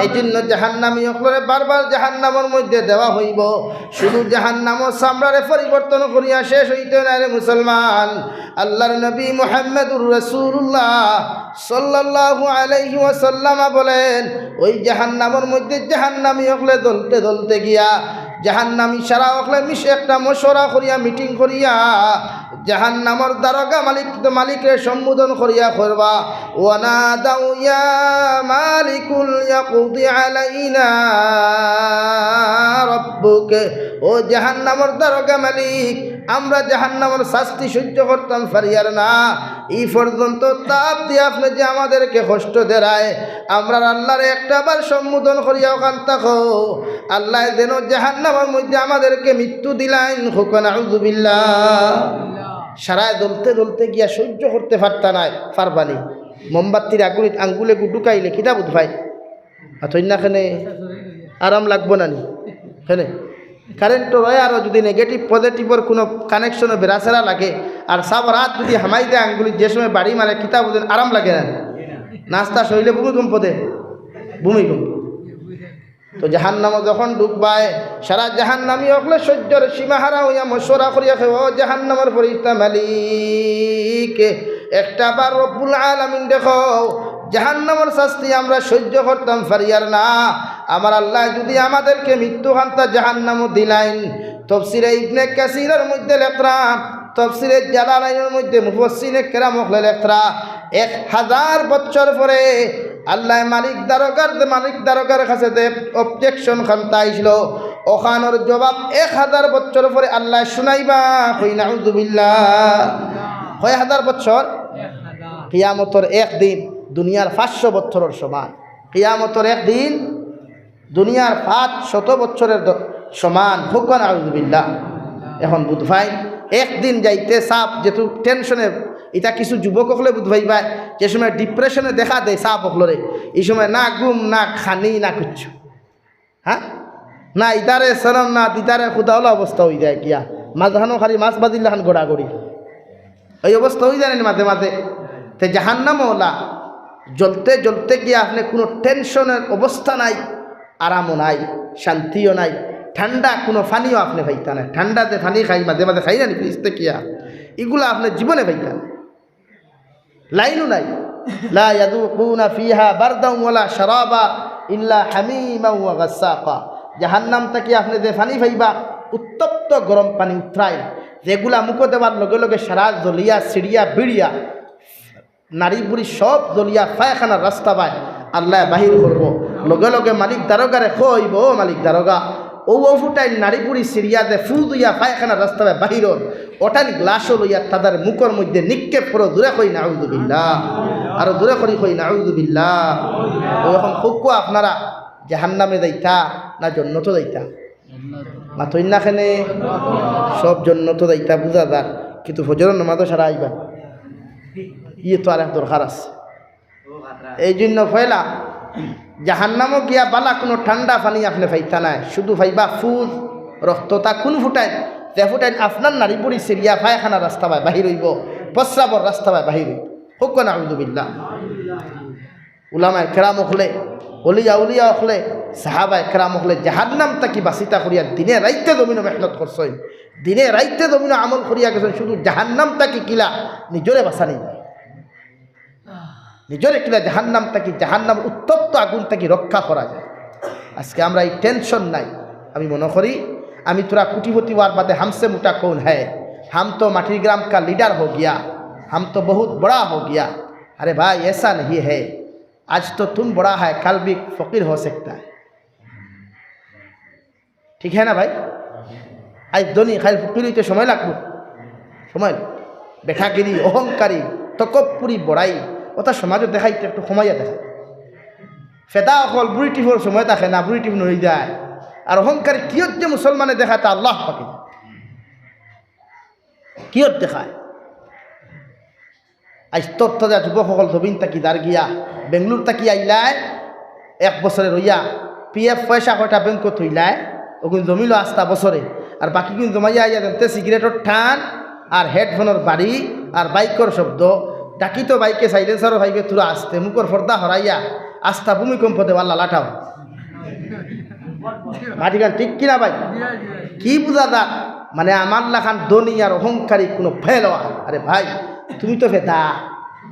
এই জন্য জাহান্নামী অকলরে বারবার জাহান্নামের মধ্যে দেওয়া হইব। শুধু জাহান্নামের চামড়ারে পরিবর্তন করিয়া শেষ হইতে না রে মুসলমান। আল্লাহর নবী মুহাম্মদুর রাসূলুল্লাহ সাল্লাল্লাহু আলাইহি ওয়াসাল্লাম বলেন, ওই জাহান্নামের মধ্যে জাহান্নামী অকলে দলতে দলতে গিয়া জাহান্নামী সারা অকলে মিশে একটা মশওয়ারা করিয়া মিটিং করিয়া জাহান্নামের দারোগা মালিকের সম্বোধন করিয়া করবা, ওয়ানাদাউ ইয়া মালিকুল ইয়াকুদি আলাইনা রাব্বুক। ও জাহান্নামের দারোগা মালিক, আমরা জাহান্নামের শাস্তি সহ্য করতাম পারিয়ার না, এই পর্যন্ত তাপ দিয়ে আপনি যে আমাদেরকে কষ্ট দেয়, আমরা আল্লাহর একটাবার সম্বোধন করিয়া ওখান থাকো, আল্লাহ যেন জাহান্নামের মধ্যে আমাদেরকে মৃত্যু দিলেন। হুকুন আউযু বিল্লাহ। সারায় দলতে দলতে গিয়া সহ্য করতে পারবানি। মোমবাতির আঙ্গুলে ঢুকাইলে কিতা বুধ ভাই আতইনাখানে আরাম লাগবো না নি? হ্যাঁ, কারেন্ট রয়ে আরও যদি নেগেটিভ পজিটিভর কোনো কানেকশনে বেড়াচেরা লাগে আর সাব রাত যদি হামাই দেয় আঙ্গুলি যে সময় বাড়ি মারে কিতা বুঝেন আরাম লাগে না? নাস্তা শরীরে ভূমিকম্প দে, ভূমিকম্প। তো জাহান্নামে যখন ঢুকবায় সারা জাহান্নামী হকলে সহ্যর সীমাহারা হইয়া মশওয়ারা করিয়া ও জাহান্নামের ফরিস্তা মালিক, একটা বার রব্বুল আলামিন দেখো জাহান্নামের শাস্তি আমরা সহ্য করতাম পারিয়ার না, আমার আল্লাহ যদি আমাদেরকে মৃত্যুকান্তা জাহান্নামও দিলাইন। তাফসীরে ইবনে কাসীরের মধ্যে লেখরা, তাফসীরে জালালাইনের মধ্যে মুফাসসিরে কেরাম লেখরা 1000 বছর পরে আল্লাহ মালিক দারোগার কাছে অবজেকশন খান্তা আইছিল, ওখানোর জবাব 1000 বছর পরে আল্লাহ শুনাইবা। কই নাউযু বিল্লাহ। কয় 1000 বছর? কিয়ামতের একদিন দুনিয়ার 500 বছরের সমান। কিয়ামতের একদিন দুনিয়ার 500 বছরের সমান। হুকুন আউযু বিল্লাহ। এখন বুধভাই একদিন যাইতে সাপ যেহেতু টেনশনে, এটা কিছু যুবক হলে বুধভাই ভাই যে সময় ডিপ্রেশনে দেখা দেয় সাপ হকলরে, এই সময় না ঘুম না খানি না কিচ্ছু, হ্যাঁ না ইতারে সরম না দিতারে খুদা হলো অবস্থা হয়ে যায় গিয়া মাঝখানো খালি মাছ বাজিল্লাখান গোড়াগড়ি এই অবস্থা হয়ে যায় মাঝে মাঝে। তো জাহান্নামও ওলা জ্বলতে জ্বলতে গিয়া আপনি কোনো টেনশনের অবস্থা নাই, আরামও নাই, শান্তিও নাই, ঠান্ডা কোনো পানিও আপনি পাইতা না। ঠান্ডাতে পানি খাই মাঝে মাঝে খাই না নি ফ্রিজতে কিয়া, এগুলো আপনার জীবনে পাইতা না। লাইনও নাই, লা ইয়াযুকুনা ফিহা বারদান ওয়ালা শারাবা ইল্লা হামিমান ওয়া গাসসাকা। জাহান্নাম থেকে আপনি যে পানি পাইবা উত্তপ্ত গরম পানি উত্রাই, যেগুলা মুখে দেওয়ার লগে লগে সারা জ্বলিয়া সিঁড়িয়া বিড়িয়া নারী বুড়ি সব জ্বলিয়া পায়খানার রাস্তা পায় আল্লাহ বাহির করবো। লগে লগে মালিক দারোগারে কইব, ও মালিক দারোগা ও ফুটাই নারী বুড়ি সিরিয়া দে ফু দুইয়া পায়খানার রাস্তা পায় বাহিরর ওটান গ্লাসও লইয়া তাদের মুখের মধ্যে নিক্ষেপ করো। দূরে কই নাউযু বিল্লাহ, আরো দূরে করি কই নাউযু বিল্লাহ। ও এখন খুব আপনারা জাহান্নামে যাইতা না জন্নত যাইতা? মাথইন না খেনে সব জন্নত যাইতা বুঝা যার, কিন্তু ফজরের নামাজও সারা আইবা ইয়ে তো আর এক দরকার আছে। এই জন্য ফয়লা জাহান্নামও গিয়া বালা কোনো ঠান্ডা পানি আপনি পাইতা নাই, শুধু পাইবা ফুজ রক্ততা কোন ফুটাই যে ফুটাই আপনার নারী বুড়ি সিরিয়া পায়খানার রাস্তা পায় বাহির হইব, প্রস্রাবর রাস্তা পায় বাহির হইব। হুক নাউযু বিল্লাহ। উলামায়ে কেরাম হলে অলিয়া উলিয়া হলে সাহাবায়ে কেরাম হলে জাহান্নাম তাকি বাসিতা করিয়া দিনে রাইতে জমিনে মেহনত করছেন, দিনে রাইতে জমিনে আমল করিয়া গেছেন, শুধু জাহান্নাম তাকি কিলা নিজরে বাঁচানি যায়, নিজরে কিলা জাহান্নাম তাকি জাহান্নাম উত্তপ্ত আগুন তাকি রক্ষা করা যায়। আজকে আমরা এই টেনশন নাই। আমি মনে করি আমি তোরা কুটিপতি হওয়ার বাদে हमसे मोटा कौन है, हम तो माटी ग्राम का लीडर हो गया, हम तो बहुत बड़ा हो गया। अरे भाई ऐसा नहीं है, आज तो तुम बड़ा है कल भी फकीर हो सकता है। ठीक है ना भाई? आज दोनी खाली फकीर হইতে সময় লাগবে, সময় বেঠাগিরি অহংকারী তকব্বুরি বড়াই ওটা সমাজে দেখাইতে একটু সময় দেখায়। ফেদা অকল বুড়ি টিফর সময় দেখে না, বুড়ি টিফ নই যায়। আর অহংকারী কিয়ত যে মুসলমানে দেখায় তা আল্লাহ পাকে কিয়ত দেখায়। আজ তথ্য যা যুবকসকল ধবিন তাকি দার গিয়া বেঙ্গলোর তাকি আইলায় 1 বছরে রইয়া পিএফ পয়সা কয়টা ব্যাংক থইলায় ওগুন জমিল 8টা বছরে, আর বাকি কিন্তু জমাইয়া আইয়া দেনতে সিগারেটর টান আর হেডফোনের বাড়ি আর বাইকর শব্দ। ডাকি তো বাইকে সাইলেন্সারও ভাইবে তুরা আসতে মুখর ফর্দা হরাইয়া আস্থা ভূমিকম্প দেওয়া লাটাও মাটি খান ঠিক কিনা ভাই? কি বুঝা দা মানে আমার লাখান ধনী আর অহংকারী কোনো ফেলোয়া? আরে ভাই তুমি তো ফেদা,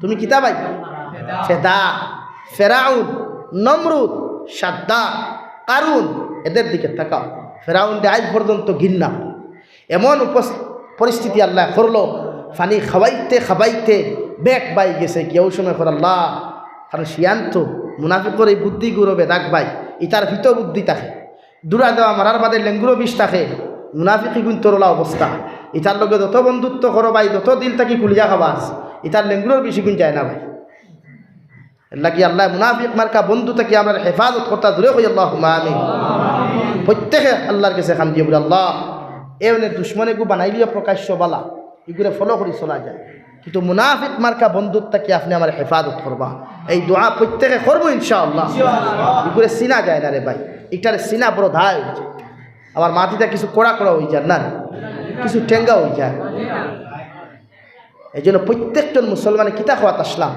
তুমি কিতা ভাই? ফেদা। ফেরাউন, নমরুদ, সাদ্দাত, কারুন এদের দিকে তাকাও। ফেরাউন আজ পর্যন্ত ঘৃণা, এমন পরিস্থিতি আল্লাহ করলো ফানি খাওয়াইতে খাওয়াইতে বেক বাই গেছে কেউ সময় কর আল্লাহ। কারণ শিয়ান্ত মুনাফিকর এই বুদ্ধি গুরবে দাগ ভাই, ইটার ভিতর বুদ্ধি থাকে, দূরা দেওয়া মারার বাদে লেঙ্গুরো বিষ থাকে। মুনাফিকি গুণ তরলা অবস্থা, ইটার লগে যত বন্ধুত্ব করো ভাই, যত দিল থাকি কুলিয়া খাবাস, ইটার লেঙ্গুরোর বেশি গুণ যায় না ভাই। লাগি আল্লাহ মুনাফিক মার্কা বন্ধু থেকে আমরা হেফাজত করতে দূরে হই। আল্লাহ আমিন। প্রত্যেকে আল্লাহর কাছে খান দিয়ে বলে আল্লাহ এমনি দুশ্মনে গু বানাইলিও প্রকাশ্য বালা এগুলো ফলো করে চলা যায়, কিন্তু মুনাফিক মার্কা বন্ধুর থেকে আপনি আমার হেফাজত করবা। এই দোয়া প্রত্যেকে করবো ইনশাআল্লাহ। এগুলো চিনা যায় না রে ভাই, এটার চিনা বড় ধায় হয়েছে। আমার মাটিটা কিছু কড়া কড়া হয়ে যায় না, কিছু টেঙ্গা হয়ে যায়। এই জন্য প্রত্যেকজন মুসলমানে কিতা খাওয়াত আসলাম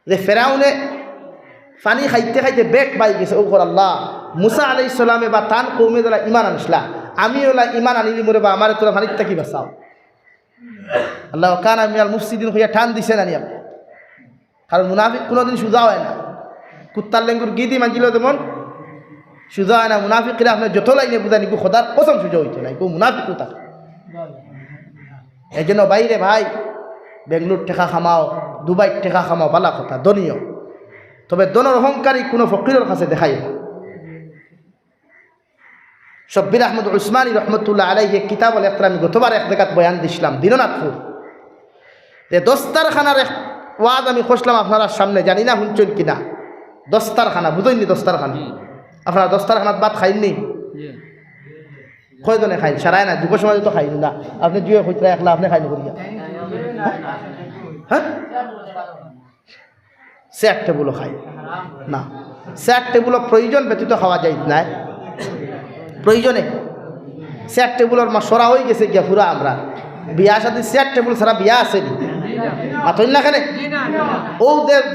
যে ফেরাউনে পানি খাইতে খাইতে বেগ বাই গেছে। ও আল্লাহ মুসা আলাইহিস সালামে বা তান কৌমে দ্বারা ইমান আনসলা, আমি ওলা ইমান আনিলি মরে বা আমার তোরা পানির থাকি বাঁচাও। আল্লাহ কান আমি আল মুফসিদিন হইয়া টান দিছে না নিয়ম। কারণ মুনাফিক কোনোদিন সোজা হয় না, কুত্তার লেঙ্গুর গিদি মাঞ্জিল যেমন সোজা হয় না। মুনাফিকরা আপনার যত লাইনে বুঝানি কু খোদার কসম সোজা হইতে নাই, কু মুনাফিক থাকে। এই জন্য বাইরে ভাই বেঙ্গলোর টেকা খামাও, দুবাই টেকা খামাও, বালা কথা দনীয়, তবে দনের অহংকারী কোনো ফকিরের কাছে দেখাই না। শব্বির আহমদ উসমানী রহমতুল্লাহ আলাইহি কিতাব আল ইকরাম আমি গতবার এক জায়গাত বয়ান দিছিলাম দিননাথপুর, যে দস্তারখানার এক ওয়াজ আমি খুঁজলাম আপনারা সামনে, জানি না শুনছেন কিনা। দস্তারখানা বুঝেননি? দস্তারখানা আপনারা দস্তারখানাত ভাত খাইননি? কয়জনে খাইন? সারায় না, যুব সমাজে তো খাইনি না। আপনি জুয়ে খুঁজরা একলা আপনি খাইনি করিয়া, হ্যাঁ চেয়ার টেবুলও খাই না। চেয়ার টেবুলও প্রয়োজন ব্যতীত খাওয়া যায় না, প্রয়োজনে চেয়ার টেবুলের মা সরা হয়ে গেছে গিয়া পুরা। আমরা বিয়া সাথে চেয়ার টেবুল ছাড়া বিয়া আসেনি মাতই না খানে। ও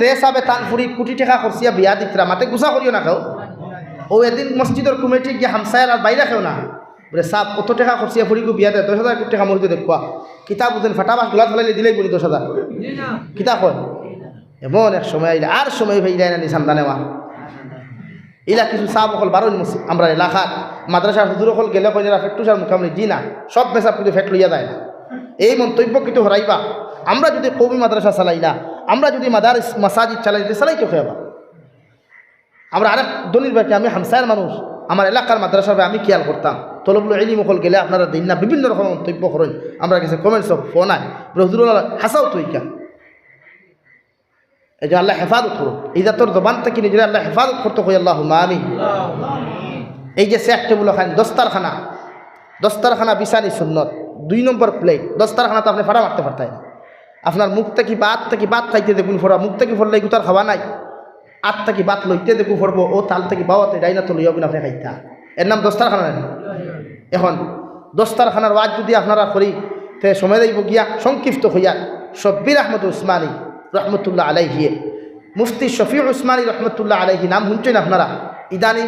দেশ আবে তানপুরি কোটি টাকা করছিয়া বিয়া দিতরা মাতে গুছা করিও না খাও। ও এদিন মসজিদের কমিটি গিয়ে হামসায়ের আর বাইরে খাও না বলে সাপ কত টাকা করছিয়া ফুরিগু বিয়া দেয় 10,000 কোটি টাকা মসজিদে দেখুয়া কিতাব বুঝেন ফাটাবাস গোলা ফেলাইলে দিলেই বলি 10,000 কিতাব হয়। এমন এক সময় আইলে আর সময় হয়ে যায় না নিসান্দা নেওয়া। ইলা কিছু সাপ অকল বারো আমরা এলাকার মাদ্রাসার হুজুর অকল গেলে কইরা ফেটুসার মুখামনি জি না, সব মেসাব কিন্তু ফেট লইয়া যায় না। এই মন্তব্য কিন্তু হরাইবা। আমরা যদি কৌমি মাদ্রাসা চালাই না, আমরা যদি মাদারিস মাসাজিদ চালাই চালাই তো খেয়াবা। আমরা আরেক দলিল বাকি আমি হামসায়ের মানুষ, আমার এলাকার মাদ্রাসার ভাই আমি খেয়াল করতাম। তলবুল ইলম অকল গেলে আপনারা দিন না বিভিন্ন রকম মন্তব্য করেন, আমরা কাছে কমেন্টস ফোন আয় হুজুরুল্লাহ হাসাও তৈকা। এই যে আল্লাহ হেফাজত করো, এই যে তোর জবান থেকে নিজের আল্লাহ হেফাজত করতে হই। আল্লাহ আমিন। এই যে চেয়ার টেবুল খান, দস্তারখানা, দস্তারখানা বিছানি সুন্নত। 2 নম্বর প্লেট দস্তারখানা তো আপনি ফাটা মারতে পারতেন। আপনার মুখ থেকে বাত খাইতে দেখুন ফোরা, মুখ থেকে ফোরলে গুতার খাওয়া নাই, আত থেকে বাত লইতে দেখু ফরবো, ও তাল থেকে বাওয়াতে ডাইনা তো লইয়া আপনি খাইতা, এর নাম দস্তারখানা। এখন দস্তারখানার ওয়াজ যদি আপনারা করি তে সময় যাইব গিয়া সংক্ষিপ্ত হইয়া। শব্বির আহমদ উসমানী রহমতুল্লাহ আলাইহি, মুফতি শফিউল উসমানী রহমতুল্লাহ আলাইহি নাম শুনছেন আপনারা? ইদানিং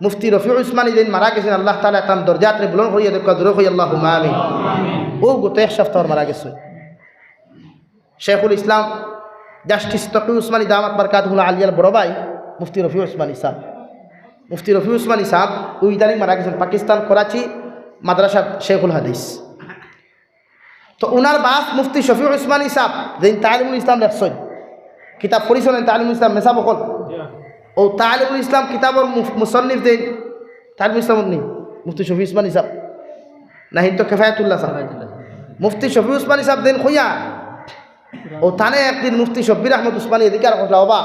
মুফতি রফিউল উসমানী দিন মারা গেছেন। আল্লাহ তাআলা তার দরজাতে বুলন্দ করিয়া দেখা দূর হই। আল্লাহু আমিন। ও গত এক সপ্তাহ মারা গেছে। শেখুল ইসলাম জাস্টিস তকি উসমানী দামাত বারকাতুহুল আলিয়ার বড় ভাই মুফতি রফিউল উসমানী সাহেব, মুফতি রফিউল উসমানী সাহেব ও ইদানিং মারা গেছেন পাকিস্তান করাচি মাদ্রাসা শেখুল হাদিস। তো ওনার বাপ মুফতি শফিউল উসমানী সাহেব যেন তালিমুল ইসলাম লেখছেন, কিতাব পড়িছেন তালিমুল ইসলাম মেসা বকল। ও তালিমুল ইসলাম কিতাবর মুসন্নিফ যেন তালিমুল ইসলাম নেই মুফতি শফি উসমানী সাহেব না, হিন্দু কেফায়াতুল্লাহ সাহেব। মুফতি শফি উসমানী সাহেব যেন খইয়া ও থানে একদিন মুফতি শব্বির আহমদ উসমানী এদিকে আর কথা বাবা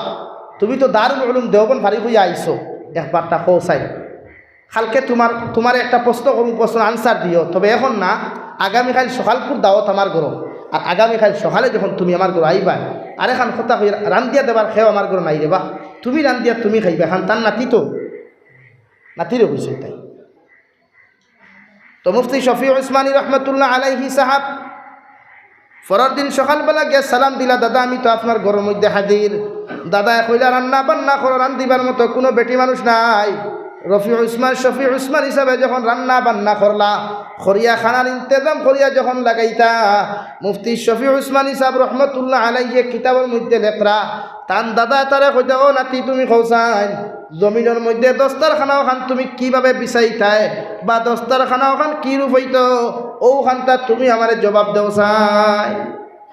তুমি তো দারুল উলুম দেওবন ফারি হইয়া আইসো, একবারটা কৌসাই কালকে তোমার একটা প্রশ্ন করুন, প্রশ্ন আনসার দিও, তবে এখন না, আগামীকাল সকালপুর দাওয়াত আমার ঘর, আর আগামীকাল সকালে যখন তুমি আমার ঘর আইবা আর এখন কথা হইয়া রান্দিয়া দেবার খেয়েও আমার ঘর নাই রেবা, তুমি রান্দিয়া তুমি খাইবা। এখন তার নাতি তো নাতিরও হয়েছে তাই। তো মুফতি শফিউল উসমানী রহমতুল্লাহ আলাইহি সাহাব পরের দিন সকালবেলা গিয়ে সালাম দিলা, দাদা আমি তো আপনার ঘরের মধ্যে হাজির। দাদা কইলা রান্না বান্না করো, রান্দিবার মতো কোনো বেটি মানুষ নাই, শফি উসমান হিসাবে যখন রান্না বান্না করলা, খরিয়া খানার ইন্তজাম করিয়া যখন লাগাইতা, মুফতি শফি উসমান হিসাব রহমতুল্লাহ আলাইহি কিতাবের মধ্যে লেখরা তান দাদা তারে কইতা, ও নাতি তুমি কৌসাইন জমিনের মধ্যে দস্তারখানা ওখান তুমি কিভাবে বিছাইতায় বা দস্তারখানা ওখান কি রূপ হইত, ওখানটা তুমি আমারে জবাব দেও চাই।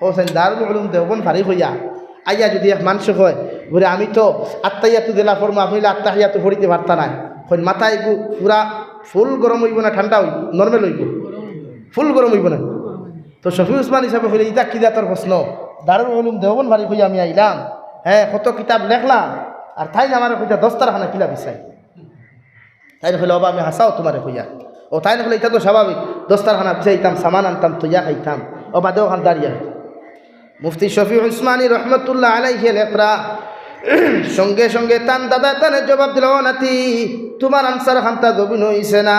হোসেন দারুল উলুম দেওবন ফারিক হইয়া আইয়া যদি এক মানুষ হয় বলে আমি তো আত্মাইয়াতু দিলা ফরমু, আপনি আত্মাহিয়াতু ফরিতে পারতা না, হয় মাথায় পুরা ফুল গরম হইব না ঠান্ডা হইব, নর্মেল হইব, ফুল গরম হইব না। তো শফি উসমান হিসাবে হইলে ইটা কি জাতর প্রশ্ন, দারুল উলুম দেওবন ফারিক হইয়া আমি আইলাম, হ্যাঁ কত কিতাব লেখলাম, আর তাই না আমার কইতা দস্তারখানা কিলা বিচাই, তাই হইলে অবা আমি হাসাও তোমার কইয়া, ও তাই না হলে এটা তো স্বাভাবিক, দস্তারখানা বিচাইতাম, সামান আনতাম, তৈয়া খাইতাম, ও বাদেও খান দাঁড়িয়ে। মুফতি শফি উসমানী রহমতুল্লাহ আলাইহি লেখরা সঙ্গে সঙ্গে তান দাদা তানের জবাব দিল, ও নাতি তোমার আনসার খানটা দবিন হইছে না,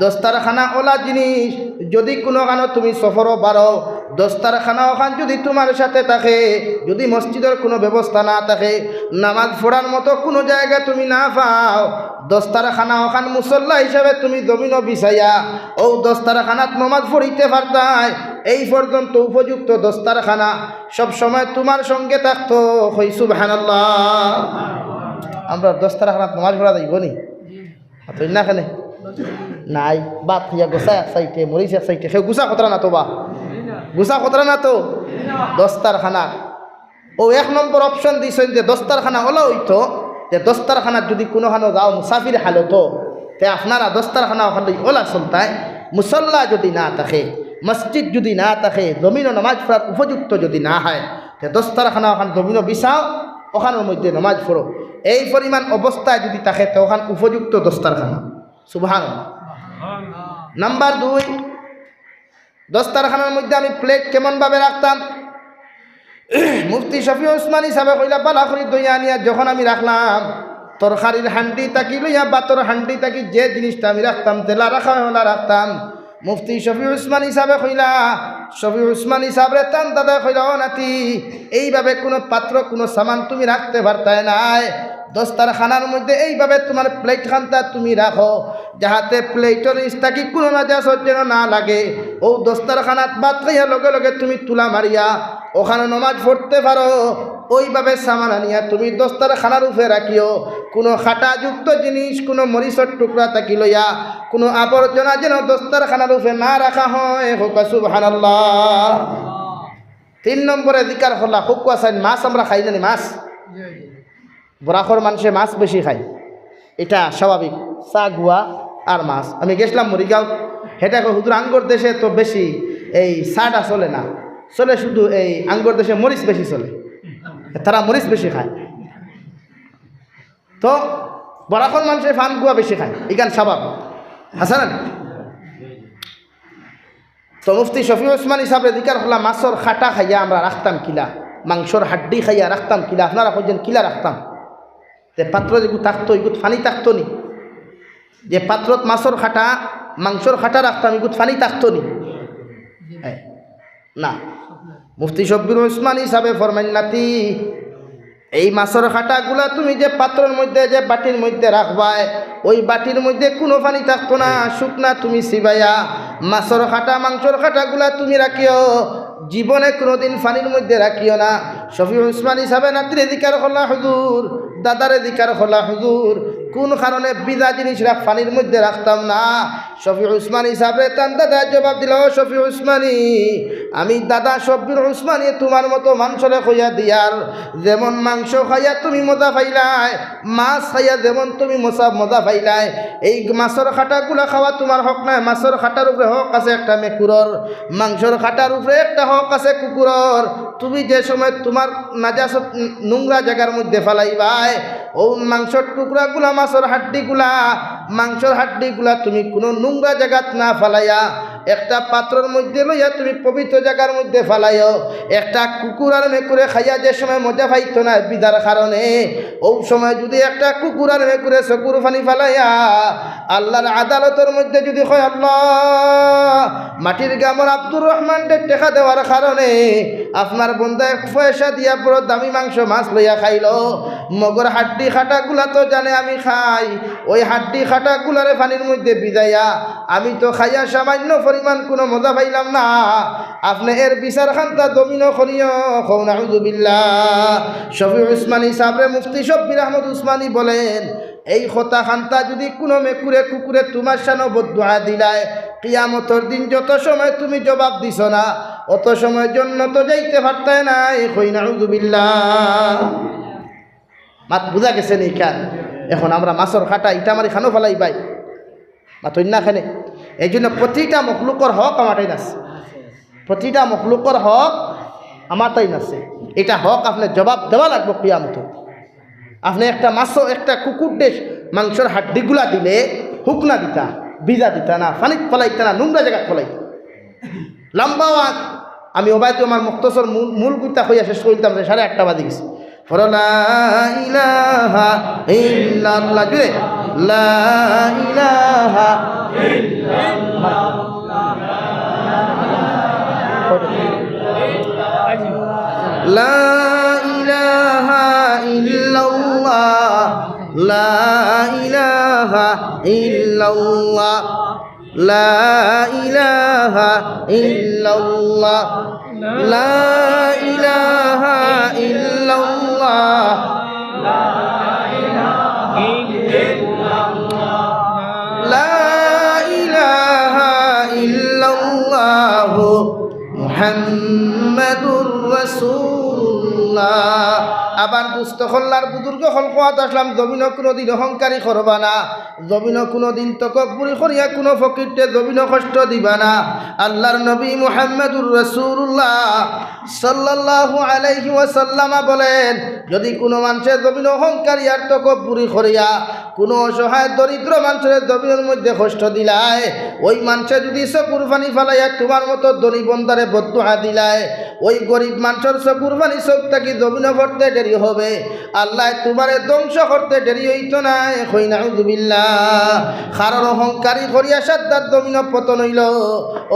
দস্তারখানা ওলা জিনিস, যদি কোনো খানো তুমি সফরও বারো, দস্তারখানা ওখান যদি তোমার সাথে থাকে, যদি মসজিদের কোনো ব্যবস্থা না থাকে, নামাজ পড়ার মতো কোনো জায়গা তুমি না পাও, দস্তারখানা ওখান মুসল্লা হিসাবে তুমি জমিন বিছাইয়া ও দস্তারখানাত নমাজ পড়িতে পারতাই, এই পর্যন্ত উপযুক্ত দস্তারখানা সব সময় তোমার সঙ্গে থাকতো। হই সুবহানাল্লাহ। আমরা দস্তারখানাত নমাজ পড়া যাইব নি তুই না খানে নাই, বাদ হইয়া গোসা এক সাইটে মরিচ এক সাইটে, সে গুসা খতরা না তো, বা গুসা খতরা না তো দস্তারখানা। ও এক নম্বর অপশন দিয়েছেন যে দস্তারখানা হলো হইতো, যে দস্তারখানার যদি কোনোখানো যাও মুসাফির হালতো, তে আপনারা দস্তারখানা ওখানে ওলা চলতায়, মুসল্লা যদি না থাকে, মসজিদ যদি না থাকে, জমিনও নামাজ পড়ার উপযুক্ত যদি না হয়, তে দস্তারখানা ওখানে জমিনও বিছাও, ওখানের মধ্যে নামাজ পড়ো, এই পরিমাণ অবস্থায় যদি থাকে তো ওখান উপযুক্ত দস্তারখানা। সুবহানাল্লাহ। নাম্বার 2, দস্তারখানার মধ্যে আমি প্লেট কেমনভাবে রাখতাম, মুফতি শফি উসমান হিসাবে কইলা বালা করি দইয়া নিয়া যখন আমি রাখলাম, তরকারির হান্ডি তাকি লইয়া বাতর হান্ডি তাকি যে জিনিসটা আমি রাখতাম, তেলা রাখা হলা রাখতাম, মুফতি শফি উসমান হিসাবে কইলা, শফি উসমান হিসাবে তান দাদা কইলা, ও নাতি এইভাবে কোনো পাত্র কোনো সামান তুমি রাখতে পারতায় নাই, দস্তারখানার মধ্যে এইভাবে তোমার প্লেট খানটা তুমি রাখো, যাহাতে প্লেটের ইস্তাকি কোনো নাজাসত যেন না লাগে, ও দস্তারখানাত বাদ খাইয়া লগে লগে তুমি তুলা মারিয়া ওখানে নমাজ পড়তে পারো, ওইভাবে সামান আনিয়া তুমি দস্তারখানার উপরে রাখিও, কোনো খাটাযুক্ত জিনিস, কোনো মরিচর টুকরা তাকি লইয়া কোনো আবর্জনা যেন দস্তারখানার উপরে না রাখা হয়। হোক সুবহানাল্লাহ। 3 নম্বরে দিকার হলা হুকুয়া সাইন, মাছ আমরা খাই জানি, মাছ বরাখর মানুষে মাছ বেশি খায়, এটা স্বাভাবিক, চা গুয়া আর মাছ। আমি গেছিলাম মরিগাঁও, হেটা হুজুর আঙ্গুর দেশে তো বেশি এই চাটা চলে না, চলে শুধু এই আঙ্গুর দেশে মরিচ বেশি চলে, তারা মরিচ বেশি খায়, তো বরাখর মানুষে ফান গুয়া বেশি খায়, এখান স্বভাব আছে না। তো মুফতি শফি উসমান হিসাবে দিকার হলা মাছর খাটা খাইয়া আমরা রাখতাম কিলা, মাংসর হাড্ডি খাইয়া রাখতাম কিলা, আপনারা কইছেন কিলা রাখতাম, যে পাত্র যেগুলো থাকতো এগুলো ফানি থাকতো নি, যে পাত্রত মাছর খাটা মাংসর খাটা রাখতাম এগুলো ফানি থাকতো নি না। মুফতি শফি উসমান হিসাবে ফরমাইন, নাতি এই মাছর খাটাগুলা তুমি যে পাত্রের মধ্যে যে বাটির মধ্যে রাখবাই, ওই বাটির মধ্যে কোনো পানি থাকতো না, শুকনা তুমি সিবাইয়া মাছর খাটা মাংসর খাটাগুলা তুমি রাখিও, জীবনে কোনোদিন পানির মধ্যে রাখিও না। শফি উসমান হিসাবে নাতির দিকার হলা হুজুর, দাদার দিকার হলা হুজুর, কোন কারণে বিদা জিনিসরা পানির মধ্যে রাখতাম না। শফি উসমান হিসাবে তার দাদা জবাব দিল, শফি উসমানী আমি দাদা শফি উসমানী তোমার মতো মাংসরে খাইয়া দিয়ার, যেমন মাংস খাইয়া তুমি মজা পাইলাই, মাছ খাইয়া যেমন তুমি মজা পাইলাই, এই মাছের খাটাগুলা খাওয়া তোমার হক নাই। মাছের খাটার উপরে হক আছে একটা মেকুরর, মাংসর খাটার উপরে একটা হক আছে কুকুরর। তুমি যে সময় তোমার নাজাসত নোংরা জায়গার মধ্যে ফেলাইবাই, ও মাংসর টুকরাগুলা মাছের হাড্ডিগুলা তুমি কোনো নোংরা জায়গাত না ফেলাইয়া একটা পাত্রের মধ্যে লইয়া তুমি পবিত্র জায়গার মধ্যে ফেলাইও। একটা কুকুর আর মেকুরে খাইয়া যে সময় মজা পাইতো না বিদার কারণে, ওই সময় যদি একটা কুকুর আর মেকুরে চকুর পানি ফেলাইয়া আল্লাহর আদালতের মধ্যে যদি হয়, আল্লাহ মাটির গ্রামের আব্দুর রহমানকে টেকা দেওয়ার কারণে আপনার বন্ধা পয়সা দিয়া বড় দামি মাংস মাছ লইয়া খাইল, মগর হাড্ডি খাটাগুলা তো জানে আমি খাই, ওই হাড্ডি খাটাগুলারে পানির মধ্যে ভিজাইয়া আমি তো খাইয়া সামান্য পরিমাণ কোনো মজা পাইলাম না। আপনি এর বিচার খান্তা দমিন করিও, কও নাউযুবিল্লাহ। শফি উসমানী সাহেব মুফতি শব্বির আহমদ উসমানী বলেন, এই কথা খান্তা যদি কোনো মেকুরে কুকুরে তোমার সানো বদদুয়া দিলায়, কিয়ামতের দিন যত সময় তুমি জবাব দিছ না অত সময়ের জন্য তো যাইতে পারতাই না। কই নাউযুবিল্লাহ। মাত বুঝা গেছে নি খান? এখন আমরা মাছর খাটা ইটা মারি খানো ফেলাই পাই মাতই না খানে। এই জন্য প্রতিটা মখলুকর হক আমারটাই নাছে, প্রতিটা মখলুকর হক আমারটাই নাছে। এটা হক আপনার জবাব দেওয়া লাগবে কিয়ামত। আপনি একটা মাছ একটা কুকুর দেশ মাংসর হাড্ডিগুলা দিলে হুকনা দিতা, ভিজা দিতা না, ফানিত ফলাইতা না, নোংরা জায়গা ফলাইতা লম্বা আওয়াজ। আমি ওবাই তো আমার মুক্তসর মূল গুতা হইয়া শেষ করতাম 8:30 বাজে গেছে। লা ইলাহা ইল্লাল্লাহ, জুড়ে লা ইলাহা ইল্লাল্লাহ, লা ইলাহা ইল্লাল্লাহ, লা ইলাহা ইল্লাল্লাহ, লা ইলাহা ইল্লাল্লাহ, লা ইলাহা ইল্লাল্লাহ, লা ইলাহা ইল্লাল্লাহ মুহাম্মাদুর রাসূলুল্লাহ। আবার দুস্থ হল্লার বুজুর্গ হল কোয়াত আসলাম, জমিন কোনোদিন অহংকারী করবা না, জমিন কোনোদিন তকব্বুরি করিয়া কোনো ফকিরতে জমিন কষ্ট দিবা না। আল্লাহর নবী মুহাম্মদুর রাসূলুল্লাহ সাল্লাল্লাহু আলাইহি ওয়াসাল্লাম বলেন, যদি কোনো মানুষের জমিন অহংকারী আর তকব্বুরি করিয়া কোনো অসহায় দরিদ্র মানুষের জমিনের মধ্যে কষ্ট দিলায়, ওই মানুষে যদি চকুর পানি ফেলাইয়া তোমার মতো ধনী বন্দারে বদদুয়া দিলায়, ওই গরিব মানুষের চকুর পানি চোখ থাকি জমিনে ভরতে দেরি হবে, আল্লাহ তোমারে ধ্বংস করতে দেরি হইতো না। কই নাউযুবিল্লাহ। কারণ অহংকারী করিয়া সাদ্দাত জমিন পতন হইল,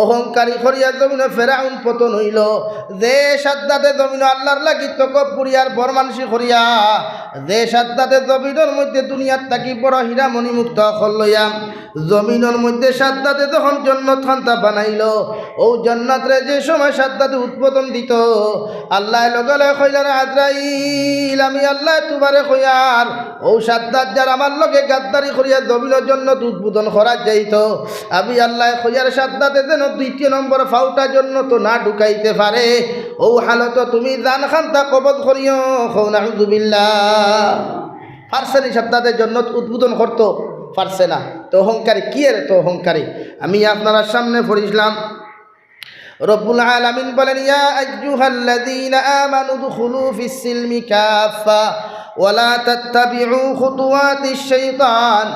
অহংকারী করিয়া জমিন ফেরাউন পতন হইল। যে সাদ্দাতে জমিন আল্লাহর লাগি তকব্বুরি আর বরমানসি করিয়া, যে সাদ্দাতে জমিনের মধ্যে দুনিয়ার থাকি বড় হীরা মণিমুক্ত লইয়া জমিনের মধ্যে সাদ্দাতে যখন জান্নাত খান্তা বানাইল, ও জান্নাতরে যে সময় সাদ্দাতে উৎপাদন দিত, আল্লাহ লগলে কইলার আজরাইল আমি আল্লাহ তোমারে কইয়ার ও সাদ্দাত যার আমার লগে গাদ্দারি করিয়া জমিনের জন্য উদ্বোধন করা যাইত, আমি আল্লাহ কইয়ার সাদ্দাতে যেন 2 নম্বর ফাউটা জন্য তো না ঢুকাইতে পারে, ও হালত তুমি জান খান্তা কবজ করিও। কও নাউযুবিল্লাহ। পারছেনি সাদ্দাতের জন্য উদ্বোধন করতো? পারছে না। তো অহংকারী কি এর? তো অহংকারী আমি আপনারা সামনে পড়িছিলাম, রব্বুল আলামিন বলেন, ইয়া আইয়ুহাল্লাযীনা আমানু দুখুলু ফিস সিলমি কাফা ওয়া লা তাত্তাবিউ খুতুওয়াতিশ শাইতান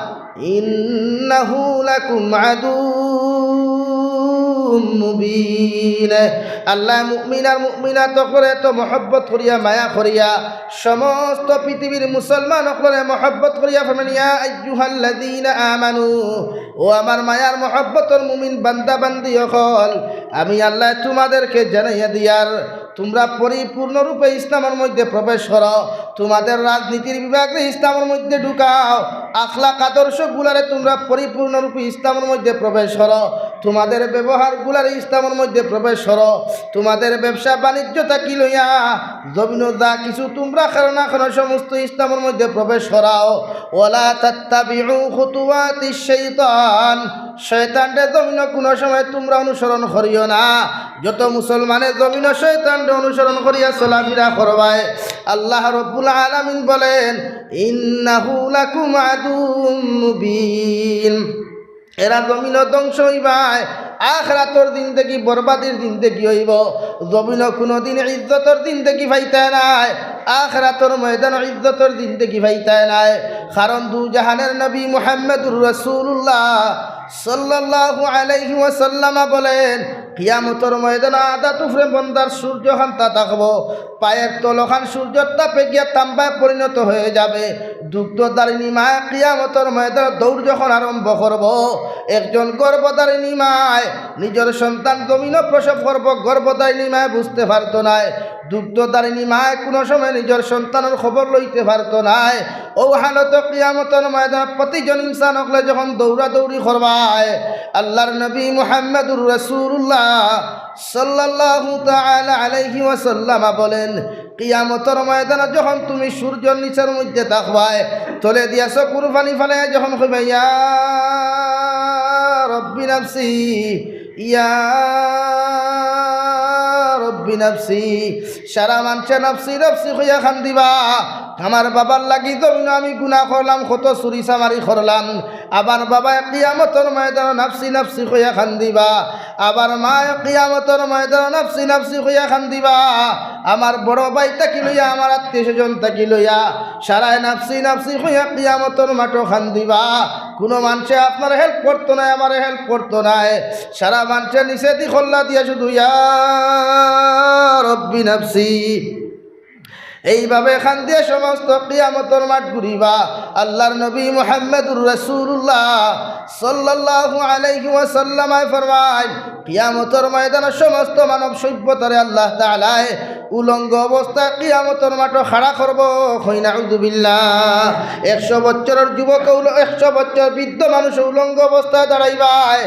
ইন্নাহু লাকুম আদুউম মুবিন। আল্লাহ মুমিন আর মুমিনাত করে তো মহব্বত করিয়া মায়া করিয়া সমস্ত পৃথিবীর মুসলমান করে মহব্বত করিয়া ফরমান, ইয়া আইয়ুহাল্লাযীনা আমানু, ও আমার মায়ার মহব্বতর মুমিন বান্দা বান্দি হল, আমি আল্লাহ তোমাদেরকে জানাইয়া দিয়ার তোমরা পরিপূর্ণরূপে ইসলামের মধ্যে প্রবেশ করো, তোমাদের রাজনীতির বিভাগে ইসলামের মধ্যে ঢুকাও, আখলাক আদর্শগুলারে তোমরা পরিপূর্ণরূপে ইসলামের মধ্যে প্রবেশ করো, তোমাদের ব্যবহারগুলারে ইসলামের মধ্যে প্রবেশ করো, তোমাদের ব্যবসা বাণিজ্য থাকি লইয়া জমিন যা কিছু তোমরা করো না কেন সমস্ত ইসলামের মধ্যে প্রবেশ করাও। ওয়ালা তাত্তাবিউ খুতুওয়াতিশ শাইতান, শয়তানরে জমিন কোনো সময় তোমরা অনুসরণ করিও না। যত মুসলমানের জমিন শয়তানরে অনুসরণ করিয়া চলাফেরা করবায়, আল্লাহ রব্বুল আলামিন বলেন, ইন্নাহু লাকুম আদুউম মুবিন। এরা জমিন ধ্বংস হইবায়, আখরাতর দিন থেকে বরবাদের দিন থেকে হইব, জমিন কোনো দিন ইজ্জতর দিন থেকে পাইতায় নাই, আখরাতর ময়দান ইজ্জতর দিন থেকে পাইতায় নাই। কারণ দু জাহানের নবী মুহাম্মদুর রাসূলুল্লাহ সাল্লাল্লাহু আলাইহি ওয়াসাল্লাম বলেন, কিয়ামতের ময়দানে আদা তুফরে বন্দার সূর্য খান্তা থাকবো, পায়ের তলখান সূর্যের তাপে গিয়া তাম্বায় পরিণত হয়ে যাবে। দুগ্ধদারিণী মায় কিয়ামতের ময়দানে দৌড় যখন আরম্ভ করব, একজন গর্ভধারিণী মায় নিজের সন্তান জমিন প্রসব করব, গর্ভধারিণী মায় বুঝতে পারতো না, দুগ্ধদারিণী মায় কোনো সময় নিজের সন্তানের খবর লইতে পারত নাই। ও হালত কিয়ামতের ময়দান প্রতিজন ইনসান হকলে যখন দৌড়াদৌড়ি করবায়, আল্লাহর নবী মুহাম্মদুর রাসূলুল্লাহ সাল্লাল্লাহু তাআলা আলাইহি ওয়াসাল্লাম বলেন, কিয়ামতের ময়দানে যখন তুমি সূর্যের নিচের মধ্যে থাকবায়, তলে দিয়া চকুর পানি ফেলে যখন কইবা ইয়া রব্বি নাফসি ইয়া রব্বি নাফসি, সারা মানুষে নাফসি নাফসি হইয়া খান দিবা। আমার বাবার লাগি জমিন আমি গুনাহ করলাম, কত চুরি চামারি করলাম। আবার বাবা কিয়ামতের ময়দানে নাফসি নাফসি হইয়া খান দিবা। আবার মা কিয়ামতের ময়দানে নাফসি নাফসি হইয়া খান দিবা। আমার বড় ভাই তাকি লইয়া, আমার আত্মীয় স্বজন তাকি লইয়া সারায় নাফসি নাফসি হইয়া কিয়ামতের মাঠও খান দিবা। কোনো মানুষে আপনার হেল্প করতো নাই, আমার হেল্প করতো নাই। সারা মানুষের নিচে দি খোল্লা দিয়া শুধু ইয়া রব্বি নাফসি, এইভাবে এখান দিয়ে সমস্ত কিয়ামতের মাঠ ঘুরিবা। আল্লাহর নবী মুহাম্মদুর রাসূলুল্লাহ সাল্লাল্লাহু আলাইহি ওয়াসাল্লাম ফরমায়, কিয়ামতের ময়দানে সমস্ত মানব সভ্যতারে আল্লাহ তাআলা উলঙ্গ অবস্থায় কিয়ামতের মাঠে খাড়া করব। কই নাউযুবিল্লাহ। 100 বছরের যুবক, 100 বছর বৃদ্ধ মানুষ উলঙ্গ অবস্থায় দাঁড়াইবায়।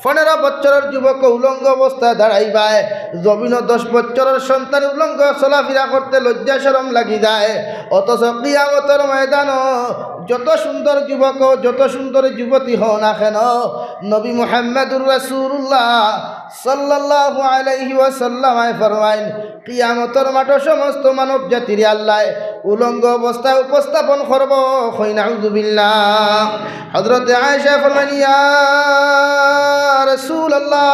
15 বছরের যুবক উলঙ্গ অবস্থায় দাঁড়াইবায়। জমিন 10 বছরের সন্তান উলঙ্গ চলাফেরা করতে লজ্জা শরম লাগি যায়। অথচ কিয়ামতের ময়দানও যত সুন্দর যুবক, যত সুন্দর যুবতী হও না কেন, নবী মুহাম্মদুর রাসূলুল্লাহ সাল্লাল্লাহু আলাইহি ওয়াসাল্লাম ফরমাইন, কিয়ামতের মাঠে সমস্ত মানব জাতির আল্লাহ উলঙ্গ অবস্থায় উপস্থাপন করব। কই নাউযুবিল্লাহ। হযরতে আয়েশা ফরমাইন, ইয়া রাসূলুল্লাহ,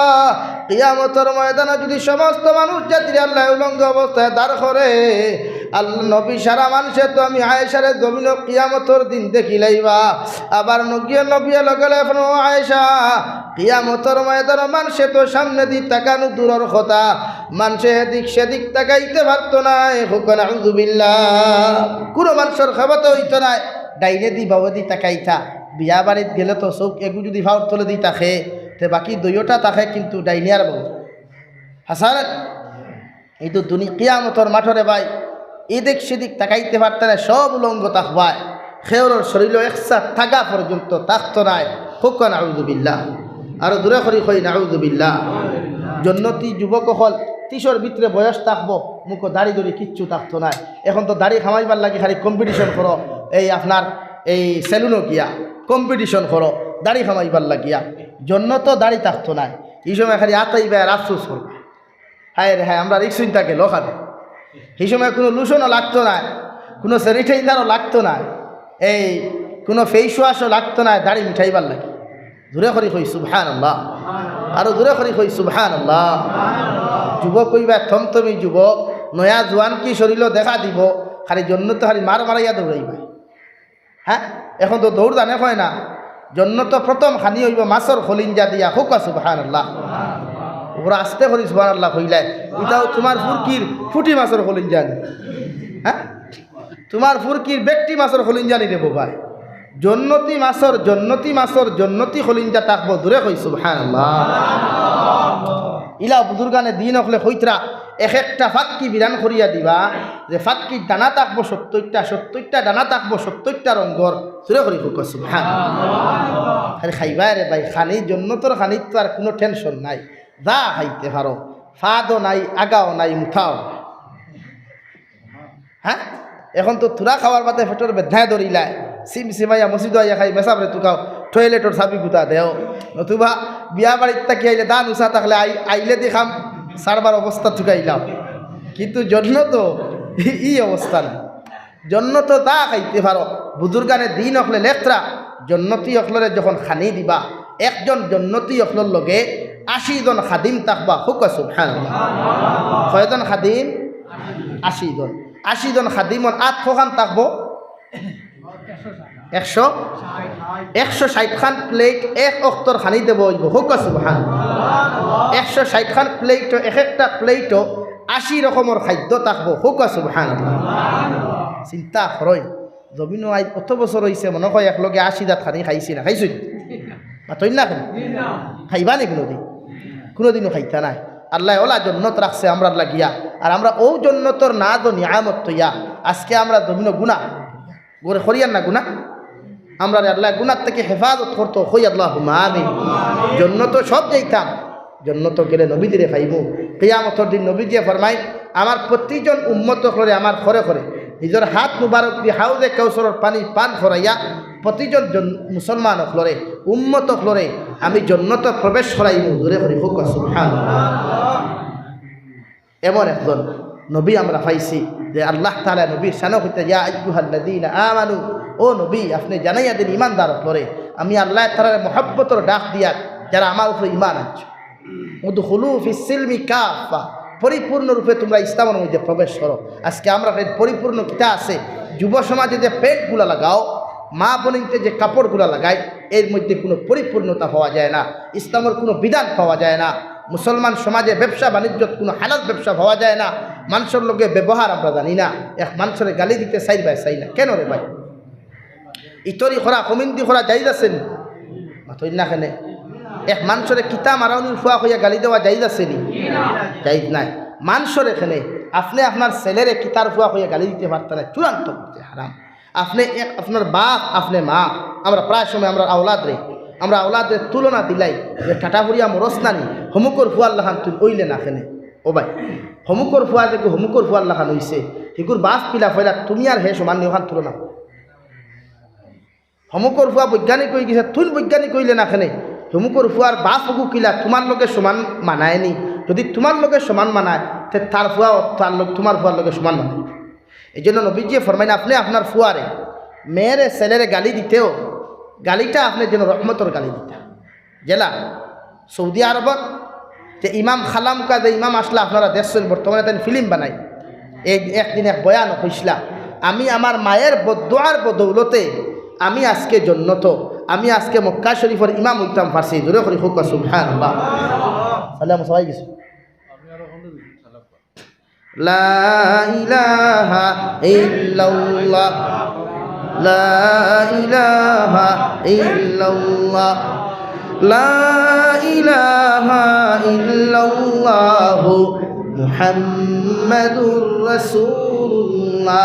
কিয়ামতের ময়দানে যদি সমস্ত মানুষ জাতির আল্লাহ উলঙ্গ অবস্থায় দাঁড় করে, আল্লাহ নবী সারা মানুষের তো আমি আয়েশারে জমিন কিয়ামতের দিন দেখি লাইবা। আবার নগিয়ে নবিয়ে লগলে আয়েশা, কিয়ামতের ময়দানে মানুষে তো সামনে দিক তাকানো দূরের কথা, মানুষে এদিক সেদিক তাকাইতে পারত না। হুকুন আউযুবিল্লাহ। কোনো মানুষের খাবার তো হইতো না ডাইনে দি বাবা দি তাকাইতা। বিয়া বাড়িত গেলে তো চোখ এগু যদি ভাউর তোলে দি তাকে, তে বাকি দুইটা তাকে, কিন্তু ডাইনে আর বউ হাসান। এই তো কিয়ামতের মাঠরে ভাই এদিক সেদিক তাকাইতে পারত না, সব উলঙ্গ তাকবায়। খেওরের শরীর একসাথ থাকা পর্যন্ত থাকতো নাই। হুকুন আউযুবিল্লাহ। আরো দূরে করি কই নাউযুবিল্লাহ। জন্নতি যুবক হল 30 ভিতরে বয়স থাকবো, মুখ দাড়ি দড়ি কিচ্ছু থাকতো না। এখন তো দাড়ি খামাইবার লাগে খালি কম্পিটিশন করো, এই আপনার এই সেলুনও গিয়া কম্পিটিশন করো দাড়ি খামাইবার লাগিয়া। জন্নত দাড়ি থাকতো না। এই সময় খালি আতাইবা আর আফসোস করবো, হায় রে হায় আমরা রিক্সুন তাকে লোখাবে। এই সময় কোনো লুশনও লাগতো না, কোনো স্যানিটাইজারও লাগতো না, এই কোনো ফেস ওয়াশও লাগতো না দাড়ি মিঠাইবার লাগে। দূরে করি কই সুবহানাল্লাহ। আরো দূরে করি কই সুবহানাল্লাহ। যুবক কইবা থমথমি যুবক, নয়া জোয়ান কি শরীর দেখা দিব, খালি জন্নত খালি মার মারাইয়া দৌড়াইবা। হ্যাঁ, এখন তো দৌড় জানে হয় না। জন্নত প্রথম খানি হইব মাছর খলিঞ্জা দিয়া। হুকা সুবহানাল্লাহ। ওরা আস্তে করি সুবহানাল্লাহ কইলে, এটাও তোমার ফুরকির ফুটি মাছর খলিঞ্জা নি। হ্যাঁ, তোমার ফুরকির ব্যক্তি মাছর খলিঞ্জা নি দেবো ভাই। জন্নতি মাছর জন্নতি খলিঞ্জা থাকবো। দূরে কই সুবহানাল্লাহ। ইলা বুজুর্গানে দিন হলে হইতরা এক একটা ফাঁকি বিরান করিয়া দিবা, যে ফাঁকির দানা থাকবো 70টা দানা থাকবো 70টা রঙর। দূরে করি হুক সুবহানাল্লাহ। খালি খাইবা রে ভাই, খানি জন্নতর খানির তো আর কোনো টেনশন নাই, যা খাইতে পারো, ফাদও নাই, আগাও নাই, মুঠাও। হ্যাঁ, এখন তো তুরা খাওয়ার বাদে ফেটর বেধায় ধরিলায়, সিম সিমাইয়া মসজিদ আইয়া খাই মেসাবরে তুকাও, টয়লেটর চাবি গুতা দেও। নতুবা বিয়া বাড়ির তাকি আইলে দান উষা থাকলে আইলে দেখাম সারবার অবস্থা ঠুকাইলাম। কিন্তু জন্য তো ই অবস্থা না। জন্য তো তা খাইতে পারো। বুজুর্গানের দিন হলে লেখরা জন্নতি অখলরে যখন খানি দিবা, একজন জন্নতি অখলর লগে 80 জন খাদিম থাকবা। হুকা সুবহানাল্লাহ। কয়জন খাদিম? 80 জন। 80 জন খাদিমর 8 খান থাকবো 160 খান প্লেট এক অক্তর খানি দেব হইব। হুকা সুবহানাল্লাহ। 160 খান প্লেট, এক একটা প্লেটও 80 রকমের খাদ্য থাকবো। হুকা সুবহানাল্লাহ। চিন্তা করই, জমিনও আই কত বছর হয়েছে মনে হয় একলগে 80 দাঁত খানি খাইছি না? খাইছি বা তৈন না? খাইবা নি কোনোদিন? কোনোদিনও খাইতা নাই। আল্লাহ ওলা জন্নত রাখছে আমরা লাগিয়া, আর আমরা ও জন্নতর না তো নিয়ামত তৈয়া আজকে আমরা জমিন গুণা গোরে করিয়ার না গুণা, আমরা আল্লাহ গুনার থেকে হেফাজত করতো হই আল্লাহ আমিন। জন্নত সব যাইতাম, জন্নত গেলে নবীদিরে পাইমু। কিয়ামতের দিন নবীজিয়ে ফরমাই আমার প্রতিজন উম্মত করে আমার ঘরে ঘরে নিজের হাত মুবারক দিয়ে হাউজে কাউসারের পানি পান করাইয়া প্রতিজন মুসলমান হলরে উম্মত হলরে আমি জন্নত প্রবেশ করাইমু। দূরে করি হোক সুবহানাল্লাহ। এমন একজন নবী আমরা পাইছি যে আল্লাহ তাআলা নবীর শানও হইতে ইয়া আইয়ুহাল্লাযীনা আমানু, ও নবী আপনি জানাইয়া দিন ইমানদার হলরে আমি আল্লাহ তাআলার মহব্বতের ডাক দিয়া যারা আমার উপরে ঈমান আনছো, উদখুলু ফিস সিলমি কাফা, পরিপূর্ণরূপে তোমরা ইসলামের মধ্যে প্রবেশ করো। আজকে আমরা পরিপূর্ণ কিতা আছে, যুব সমাজে যে পেটগুলা লাগাও, মা বোনিতে যে কাপড়গুলা লাগায়, এর মধ্যে কোনো পরিপূর্ণতা পাওয়া যায় না, ইসলামের কোনো বিধান পাওয়া যায় না। মুসলমান সমাজে ব্যবসা বাণিজ্যত কোনো হালাল ব্যবসা পাওয়া যায় না। মানুষের লোকে ব্যবহার আমরা জানি না, এক মানুষের গালি দিতে চাই ভাই চাই না, কেন রে ভাই? ইতরি খরা কমিন্দি খরা যাইজ আছে নি মাথই না কেনে? এক মানুষের কিতা মারাউনির ফুয়া হইয়া গালি দেওয়া যাইজ আছে নি? যাইজ নাই। মানুষের এখানে আপনি আপনার ছেলেরে কিতার ফুয়া হইয়া গালি দিতে পারতেন না, চূড়ান্ত হারাম। আপনি এক আপনার বাপ আপনি মা, আমরা প্রায় সময় আমরা আওলাদের তুলনা দিলাই যে টাটাপুরিয়া মরস নানি হমুকর ফুয়াল্লাহান তুই ওইলে না কেনে? ও ভাই হমুকর ফুয়া যে হমুকর ফুয়াল্লাহান হইছে হিকুর বাপ পিলা ফয়লা তুমি আর হে সমান ওখান তুলনা। হমুকর ফুয়া বৈজ্ঞানিক হয়ে গেছে তুই বৈজ্ঞানিক হইলে না কেনে? হমুকর ফুয়ার বাপ হকু কিলা তোমার লোকে সমান মানায়নি, যদি তোমার লোকে সমান মানায় তে তার ফুয়া তোমার ফুয়ার লোকে সমান মানায়। এই জন্য নবীজি ফরমাইন আপনি আপনার ফুয়ারে মেয়েরে ছেলেরে গালি দিতেও গালিটা আপনি যেন রহমতর গালি দিতা। জেলা সৌদি আরবত যে ইমাম খালাম কাজে ইমাম আসলা আপনারা দেখছেন বর্তমানে তাই ফিল্ম বানাই, এই একদিন এক বয়ান হইসলা আমি আমার মায়ের বদদুয়ার বদৌলতে আমি আজকে জন্নত, আমি আজকে মক্কা শরীফের ইমাম হইতাম পারছি। দূরে করি হোক সুবহানাল্লাহ। সালাম সবাই গেছে। লা ইলাহা ইল্লাল্লাহ লা ইলাহা ইল্লাল্লাহ লা ইলাহা ইল্লাল্লাহ মুহাম্মাদুর রাসূলুল্লাহ।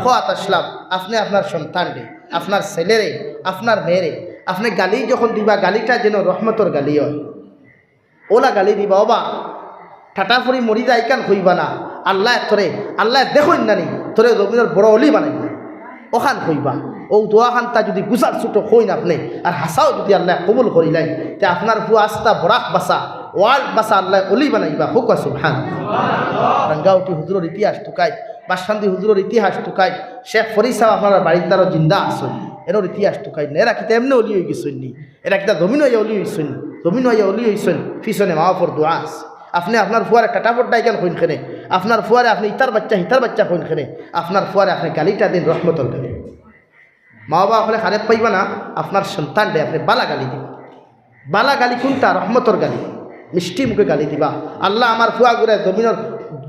খাত আসলাম আপনি আপনার সন্তানরে, আপনার ছেলেরে, আপনার মেয়েরে আপনি গালি যখন দিবা গালিটা যেন রহমতর গালি হয়। ওলা গালি দিবা ওবা ঠাটাফুরি মরি যায় কান হইবা না, আল্লাহ তোরে আল্লাহ দেখুন নানি তোরে রবিনের বড় অলি বানাই ওখান হইবা। ও দোয়াখান তা যদি গুছার ছুটো হইন আপনি আর হাসাও যদি আল্লাহ কবুল করিলাই তে আপনার ভু আস্তা বরাক বাসা ওয়ার্ল্ড বাসা আল্লাহ অলি বানাইবা। হোক সুবহানাল্লাহ। রাঙ্গাউটি হুজুরের ইতিহাস টুকাই, বাসখান্দি হুজুরের ইতিহাস টুকাই, শেখ ফরিদ সাহেব আপনার বাড়ির দ্বারা জিন্দা আসুন, এর ইতিহাস টুকাই না। এরা কিতা এমনি অলি হয়ে গেছেন নি, এরা কিতা জমিন হইয়া অলি হয়েছেন, জমিন হইয়া অলি হয়েছেন পিছনে মাওয়াফর দোয়া আছে। আপনি আপনার ফুয়ারে টাটাফট ডাইকেন হইন খেনে, আপনার ফুয়ারে আপনি ইতার বাচ্চা হইন খেনে, আপনার ফুয়ারে আপনি গালিটা দিন রহমতর গালি। মা বাবা আপনি খারেপ পাইবা না, আপনার সন্তান দে আপনি বালা গালি দিবা। বালা গালি কোনটা? রহমতর গালি, মিষ্টি মুখে গালি দিবা। আল্লাহ আমার ফুয়া গুড়ে জমিনের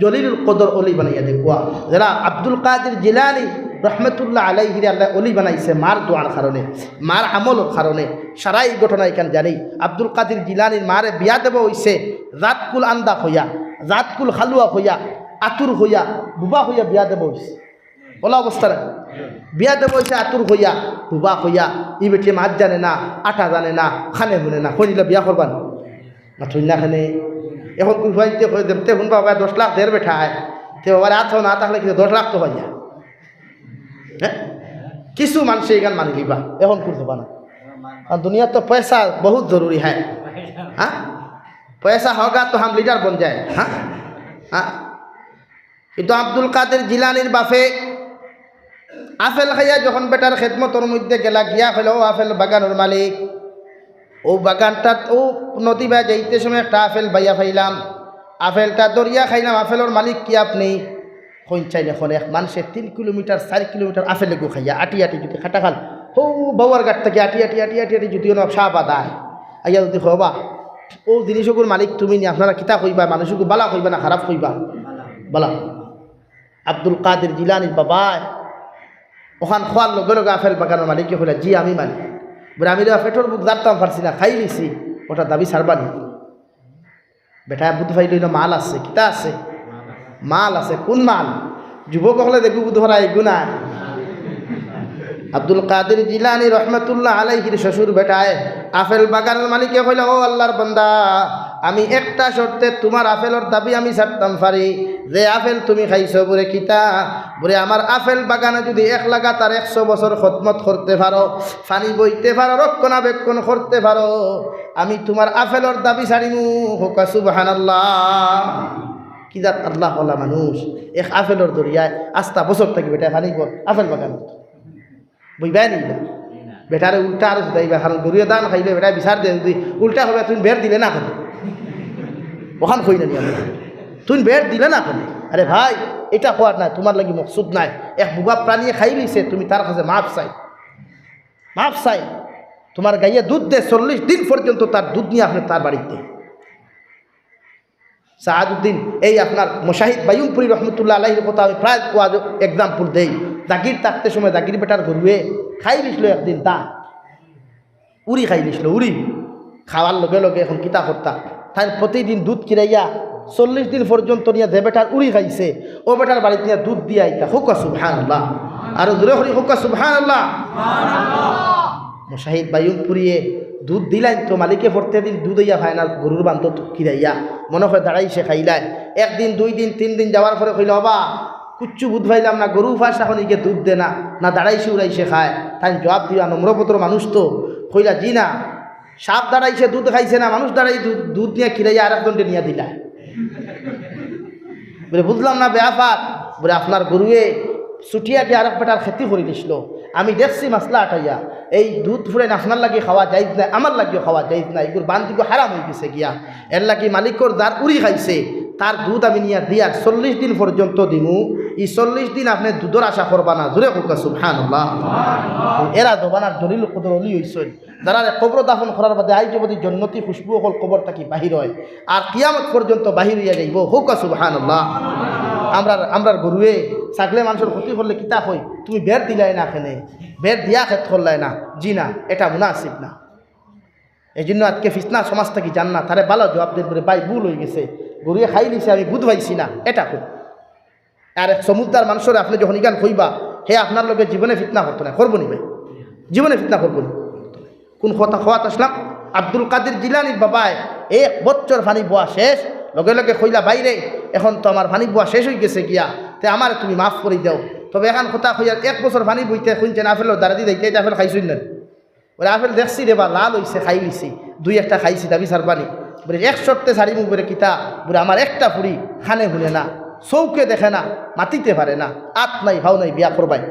জলিলুল কদর অলি বানাইয়া দেখুয়া, যারা আব্দুল কাদের জিলানী রহমতুল্লাহ আলাইহি আল্লাহ অলি বানাইছে মার দোয়ার কারণে, মার আমলের কারণে। সারাই ঘটনা এখান জানি আব্দুল কাদের জিলানির মারে বিয়া দেব হইছে জাতকুল আন্দা হইয়া, জাতকুল খালুয়া হইয়া, আতুর হইয়া, বুবা হইয়া বিয়া দেব হইছে। বলা অবস্থা বিয়া দেব হইছে আতুর হইয়া, বুবা হইয়া। ই বেটি মাছ জানে না, আটা জানে না, খানে শুনে না, কইলে বিয়া করবান না থই না খানে। এখন কোন ভাইতে হয়ে দেবতে শুন বাবা 10 লাখ দের বেঠায় তে বাবার আত না থাকলে কিন্তু 10 লাখ তো ভাইয়া। হ্যাঁ কিছু মানুষ এই গান মানি লিবা, এখন করতে পারা আর দুনিয়া তো পয়সা বহুত জরুরি হ্যাঁ। हाँ पैसा होगा तो हम लीडर बन जाए। हाँ हाँ কিন্তু আব্দুল কাদের জিলানির বাপে আপেল খাইয়া যখন বেটার খেদমতর মধ্যে গেলা গিয়া হইল ও আপেল বাগানের মালিক, ও বাগানটা ও নদী বা যাইতে সময় একটা আপেল বাইয়া ফাইলাম, আপেলটা দরিয়া খাইলাম। আপেলের মালিক কি আপনি? কইন চাইলে এখন এক মানুষের 3 কিলোমিটার 4 কিলোমিটার আপেল গো খাইয়া আটি আটি যদি খাটা খাল ও বাবার গাট থেকে আটি আটি আটি আটি আটি যদি সাপ আদায় আইয়া যদি হবা ও জিনিসগুলোর মালিক তুমি নি, আপনারা কিতা কইবা? মানুষকে বালা কইবা না খারাপ কইবা? বালা। আব্দুল কাদের জিলানির বাবা ওখান খোয়ার লগে লগে আপেল বাগানের মালিককে কইলা জি আমি মালিক। বলে আমি পেট্রোল বুক জানতাম পারছি না, খাই নিছি, ওটা দাবি সারবানি। বেটা বুধ ভাই লইল মাল আছে কিতা আছে মাল আছে কোন মাল যুবক হলে দেখু বুধ ভরা এগু না আব্দুল কাদের জিলানী রহমতুল্লাহ আলাইহির শ্বশুর বেটায় আপেল বাগানের মালিকে কইল ও আল্লাহর বান্দা আমি একটা শর্তে তোমার আপেলের দাবি আমি ছাড়তাম পারি যে আপেল তুমি খাইছো বলে কিতা বলে আমার আপেল বাগানে যদি 1 লাগাতার 100 বছর খতমত করতে পারো পানি বইতে পারো রক্ষণাবেক্ষণ করতে পারো আমি তোমার আপেলের দাবি ছাড়িমু হোক সুবহানাল্লাহ কি জাত আল্লাহ ওয়ালা মানুষ এক আপেলের দরিয়ায় আস্তা বছর থাকি বেটা পানি আপেল বাগান বুঝবাই নি বেটারে উল্টা আর যাইবা কারণ গরুয়ে দান খাইলে বেটা বিচার দিয়ে যদি উল্টা হবে তুমি বের দিলে না কেন ওখান কই না তুমি বের দিলে না কেন আরে ভাই এটা হওয়ার নাই তোমার লাগি মকসুদ নাই এক বুবা প্রাণী খাই লিছে তুমি তার কাছে মাপ চাই তোমার গাইয়ে দুধ দে 40 দিন পর্যন্ত তার দুধ নিয়ে আপনি তার বাড়িতে সাহাদুদ্দিন এই আপনার মুশাহিদ বায়ুমপুরি রহমতুল্লাহ আলাইহির কথা আমি প্রায় এক্সাম্পল দেই জাগির থাকতে সময় জাগির বেটার গরুয়ে খাই লিছিল একদিন তা উড়ি খাই লিছিল উড়ি খাওয়ার লগে লগে এখন কিতা করতা তাই প্রতিদিন দুধ কিরাইয়া 40 দিন পর্যন্ত নিয়ে যে বেটার উড়ি খাইছে ও বেটার বাড়িতে নিয়ে দুধ দিয়ে আইতা হুকা সুবহানাল্লাহ আর জোরে হরি হুকা সুবহানাল্লাহ মুশাহিদ বায়ুমপুরিয়ে দুধ দিলাইন তো মালিকে পড়তে দিন দুধ ইয়া খায় না গরুর বান্ধ কিরাইয়া মনে হয় দাঁড়াইছে খাইলাই 1 দিন 2 দিন 3 দিন যাওয়ার পরে কইল বাবা কুচ্ছু বুধ ভাইলাম না গরু ফাঁস এখন ইকে দুধ দে না দাঁড়াইছে উড়াইছে খায় তাই জবাব দিয়া নম্রপত্র মানুষ তো কইলা জি না সাপ দাঁড়াইছে দুধ খাইছে না মানুষ দাঁড়াই দুধ নিয়ে খিরাইয়া আর একজনকে নিয়ে দিলা বলে বুঝলাম না ব্যাপার বলে আপনার গরুয়ে ছুটিয়াকে আর এক বেটার খেতি করে দিছিল আমি দেখছি মাসলা আটাইয়া এই দুধ ফুরাইন আপনার লাগে খাওয়া যাইজ নাই আমার লাগিও খাওয়া যাইজ নাই এগুলো বান্ধিকে হারাম হয়ে গেছে গিয়া এর লাগি মালিকর যার উড়ি খাইছে তার দুধ আমি নিয়ে দিয়ার 40 দিন পর্যন্ত দিমু এই 40 দিন আপনি দুধের আশা করবা না জোরে হোক সুবহানাল্লাহ এরা জবানার দলিল কদর অলি হইছেন যারা কবর দাফন করার বাদে আইজবদি জন্নতি খুশবু হল কবর থাকি বাহির হয় আর কিয়ামত পর্যন্ত বাহির হইয়া যাইব হোক সুবহানাল্লাহ আমরার গরুয়ে ছাগলে মানুষের ক্ষতি করলে কিতা হই তুমি বের দিলাই না এখানে বের দিয়া খেত করলাই না জি না এটা মুনাসিব না এই জন্য আজকে ফিতনা সমাজ থেকে জান না তারে ভালো জবাব দিয়ে বলে ভাই ভুল হয়ে গেছে গরুয়ে খাই লিছে আমি বুধ পাইছি না এটা খুব আর এক সমুদ্রার মানুষের আপনি যখন ইগান কইবা হে আপনার লোকে জীবনে ফিতনা করতো না করবো নি ভাই জীবনে ফিতনা করবো নি কোন কথা খোয়াত আসলাম আব্দুল কাদের জিলানির বাবায় 1 বছর পানি বোয়া শেষ লগে লগে কইলা বাইরে এখন তো আমার পানি বোয়া শেষ হয়ে গেছে গিয়া তে আমার তুমি মাফ করে দাও তবে এখন কথা কইয়ার 1 বছর পানি বইতে শুনছেন আপেলের দ্বারা দিয়ে দেখতে আপেল খাইছই না বলে আপেল দেখছি রে বা লাল হইছে খাই লিছি 2-1টা খাইছি দাবি সার পানি বলে 1 শর্তে ছাড়ি মুখ বলে কিতা বলে আমার একটা ফুড়ি খানে শুনে না চৌকে দেখে না মাতিতে পারে না আত নাই ভাও নাই বিয়া করবাই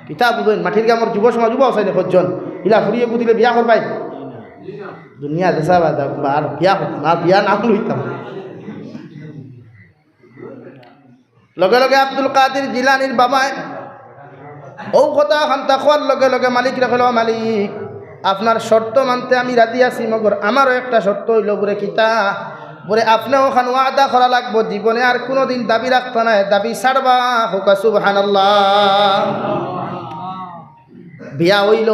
কিতা বুঝেন মাটির গ্রামের যুব সমাজ যুব আছে সজ্জন ইলা ফুরিয়ে বুঝিলে বিয়া করবাই দুনিয়া দেশা আর বিয়া না হইতাম লগে লগে আব্দুল কাদের জিলানির বাবায় ও কথা খান্তা খোয়ার লগে লগে মালিক রাখল মালিক আপনার শর্ত মানতে আমি রাজি আছি মগর আমারও একটা শর্ত হইল বলে কিতা বলে আপনিও ওখানে ওয়াদা করা লাগবো জীবনে আর কোনোদিন দাবি রাখতো না দাবি ছাড়বা হোক সুবহানাল্লাহ বিয়া হইল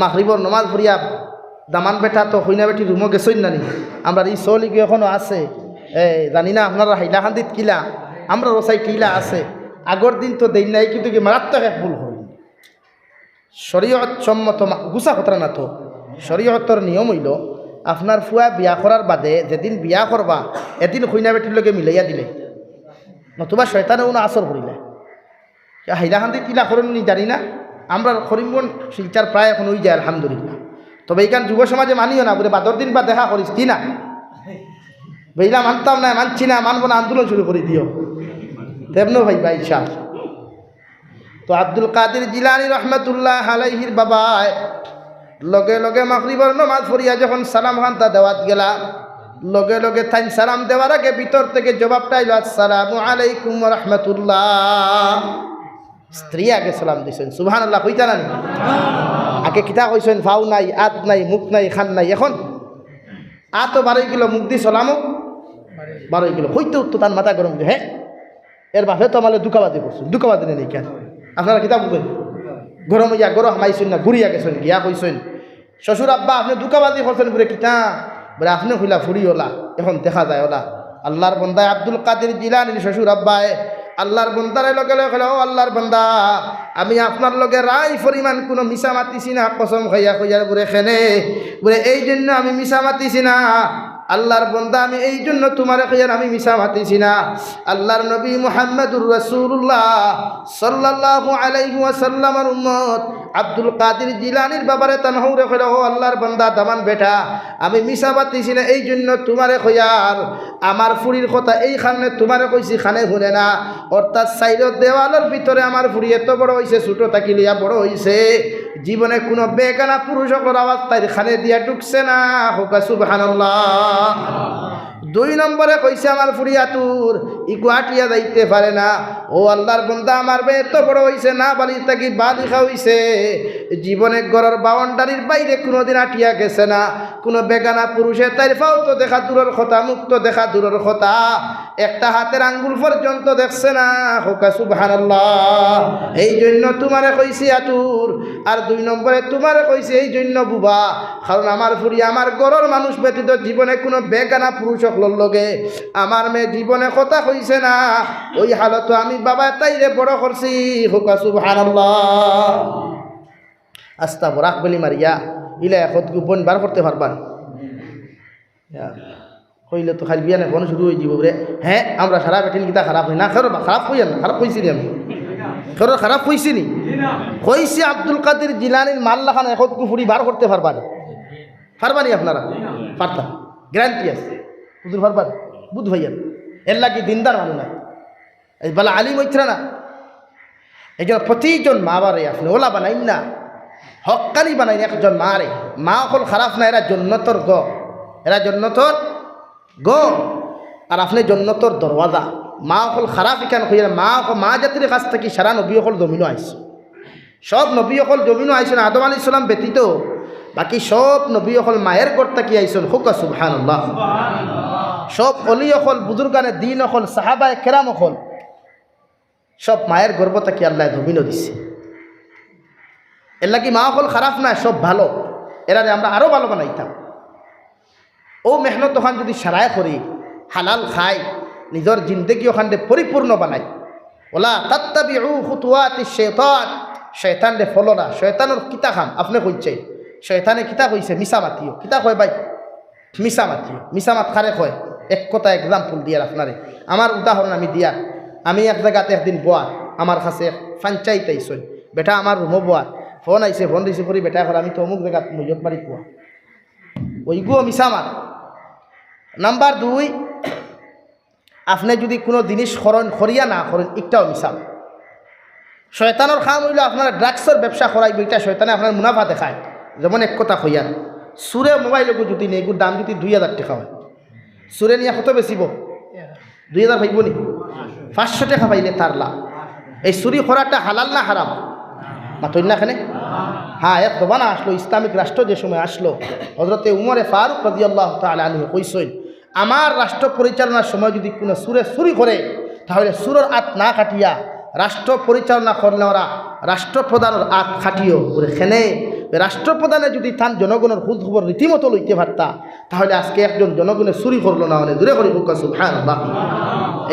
মাগরিবর নমাজ পড়িয়া দামান বেটা তো হইনা বেটি রুমো গেছই নানি আমরা এই চলিকে এখনো আছে জানি না আপনারা হাইলাকান্দিত কিলা আমরা রসাই কিলা আছে আগর দিন তো দেই নাই কিন্তু কি মারাত্মক এক ভুল হইল শরীয়ত সম্মত গুছা কথা না তো শরীয়তর নিয়ম হইল আপনার ফুয়া বিয়া করার বাদে যেদিন বিয়া করবা এদিন হইনা বেটির লগে মিলাইয়া দিলে নতুবা শয়তানে উনো আসর করিলে হাইলাকান্দিত কিলা করেন নি জানি না আমরা করিমগঞ্জ শিলচার প্রায় এখন হয়ে যায় আলহামদুলিল্লাহ তবে এইখান যুব সমাজে মানিও না বলে 12 দিন বা দেখা করিস কি না বইলা মানতাম না মানছি না মানবো না আন্দোলন শুরু করে দিও তেমন ভাই ভাই শাহ তো আব্দুল কাদের জিলানী রহমতুল্লাহ আলাইহির বাবায় লগে লগে মাগরিবের নামাজ পড়িয়া যখন সালাম খান্তা দেওয়াত গেলা লগে লগে তাই সালাম দেওয়ার আগে ভিতর থেকে জবাবটা এলো আসসালামু আলাইকুম ওয়া রাহমাতুল্লাহ স্ত্রী আগে সালাম দিছেন সুবহানাল্লাহ কইতা না আগে কিতা কইছেন ফাও নাই আত নাই মুখ নাই খান নাই এখন আতো 12 কিলো মুখ দি সালামও 12 কিলো হইতে উত্তর তার মাথা গরম হ্যাঁ এর বাপে তো আমাদের দুকাবাদি করছেন দুকাবাদি নেই কেন আপনারা কিতা বুঝবেন গরম ইয়া গরম হামাইছেন না ঘুরিয়া গেছেন গিয়া কইছেন শ্বশুর আব্বা আপনি দুকাবাদি করছেন বলে কিতা বলে আপনি হইলা ফুরি ওলা এখন দেখা যায় ওলা আল্লাহর বন্দায় আব্দুল কাদের জিলানীর শ্বশুর আব্বায় আল্লাহর বন্দারে লগে লগে ও আল্লাহর বন্দা আমি আপনার লগে রাই পরিমাণ কোনো মিশা মাতিছি না কসম খাইয়া খাইয়ার বুড়ে খেনে বুড়ে এই জন্য আমি মিশা মাতিছি না আল্লাহর বন্দা আমি এই জন্য তোমার খাইয়ার আমি মিশা মাতিছি না আল্লাহর নবী মুহাম্মদুর রাসূলুল্লাহ সাল্লাল্লাহু আলাইহি ওয়াসাল্লামের উম্মত আব্দুল কাদের জিলানীর বাবারে তানহুরে কইলো ও আল্লাহর বান্দা দামান বেটা আমি মিশা মাতিছি না এই জন্য তোমারে কইয়ার আমার ফুরির কথা এইখানে তোমারে কইছি খানে শুনে না অর্থাৎ সাইডের দেওয়ালের ভিতরে আমার ফুরি এত বড় হইছে ছোট থাকি লিয়া বড় হইছে জীবনে কোনো বেগানা পুরুষ সকল আওয়াজ তাই খানে দিয়া ঢুকছে না হোকা সুবহানাল্লাহ দুই নম্বরে কইছে আমার ফুরিয়াতুর ইকু আটিয়া যাইতে পারে না ও আল্লাহর বন্দা আমার বে এত বড় হইছে না বালি থাকি বালিখা হইছে জীবনে ঘরের বাউন্ডারির বাইরে কোনোদিন আটিয়া গেছে না কোনো বেগানা পুরুষের তাই ফাও তো দেখা দূরের কথা মুক্ত দেখা দূরের কথা একটা হাতের আঙ্গুল পর্যন্ত দেখছে না হোকা সুবহানাল্লাহ এই জন্য তোমারে কইছি আতুর আর দুই নম্বরে তোমারে কইছি এই জন্য বুবা কারণ আমার ফুরি আমার ঘরের মানুষ ব্যতীত জীবনে কোনো বেগানা পুরুষ লগে আমার মেয়ে জীবনে কথা কইছে না ওই হালত আমি বাবা তাইরে বড় করছি হোকা সুবহানাল্লাহ আস্তা বরাক বলি মারিয়া ইলা এখন গোপন বার করতে পারবান কইলে তো খালি বিয়া না কোন শুরু হয়ে যাব রে হ্যাঁ আমরা সারা বেটিন গীতা খারাপ হই না খারাপ হইয়া না খারাপ কইছি আমি খারাপ কইছি নি কইছি আব্দুল কাদের জিলানীর মাল্লা খান এখন ফুরি বার করতে পারবানি পারবানি আপনারা পারতাম গ্যারান্টি আছে বুঝতে পারবার বুধ ভাইয়া এর লাগে দিনদার মানুষ নাই এই বলা আলিম হইতরা না এই জন্য প্রতিজন মা বারে আপনি ওলা বানাইন না হকানি বানাইন একজন মা রে মা হল খারাপ না এরা জন্নতর গ এরা জন্নতর গ আর আপনি জন্নতর দরওয়াজা মা হল খারাপ এখান হইয়া মা জাতির কাছ থেকে সারা নবী হল জমিনও আইস সব নবী হল জমিনও আইসেন আদম আলাইহিস সালাম ব্যতীত বাকি সব নবী হল মায়ের গড় থেকে আইসেন হুকা সুবহানাল্লাহ সব অলি হল বুজুর্গানে দিন হল সাহাবায়ে কেরাম হল সব মায়ের গর্ভ থেকে আল্লাহ জমিনও দিছে এর লাগি মা হল খারাপ না সব ভালো এরা আমরা আরও ভালো বানাইতাম ও মেহনত ওখান যদি সারায় করি হালাল খাই নিজের জিন্দগি ওখানে পরিপূর্ণ বানাই ওলা তাত্তাবিউ খুতুওয়াতিশ শাইতান শয়তান রে ফলো না শয়তানের কিতা খাম আপনি কইছে শয়তানে কিতা কইছে মিছা মাতিও কিতা কয় ভাই মিছা মাতিও মিছা মাত খারে কয় এক কথা এক্সাম্পল দিয়ার আপনারে আমার উদাহরণ আমি দিয়া আমি এক জায়গাতে একদিন বোয়া আমার কাছে পঞ্চায়েত আইসই বেটা আমার রুমো বোয়া ফোন আইসে ফোন রিসিভ করি বেটা এখন আমি তো অমুক জায়গা মজত বাড়ি পোয়া ওইগুলো মিছা মাত নাম্বার দুই আপনি যদি কোনো জিনিস খরণ করিয়া না করেন একটাও মিশাল শয়তানের খাম হইল আপনার ড্রাগসের ব্যবসা করাইব এটা শয়তানে আপনার মুনাফা দেখায় যেমন এক কথা কইয়ার সুরে মোবাইলকে যদি নেই এগুলোর দাম যদি 2000 টাকা হয় সুরে নিয়ে কত বেচিব 2000 পাইব নি 500 টাকা পাইলে তার লাভ এই চুরি করাটা হালাল না হারাম মাতইন না এখানে হ্যাঁ এক দবানা আসলো ইসলামিক রাষ্ট্র যে সময় আসলো হযরতে উমরে ফারুক রাদিয়াল্লাহু তাআলা আনহু কইছেন আমার রাষ্ট্র পরিচালনার সময় যদি কোনো সুরে চুরি করে তাহলে সুরের আত না কাটিয়া রাষ্ট্র পরিচালনা করলে ওরা রাষ্ট্রপ্রধানের আত খাটিও করে খেনে রাষ্ট্রপ্রধানে যদি তান জনগণের খোঁজ খবর রীতিমতো লইতে পারতা তাহলে আজকে একজন জনগণের চুরি করলো না দূরে করে হোক সুবহানাল্লাহ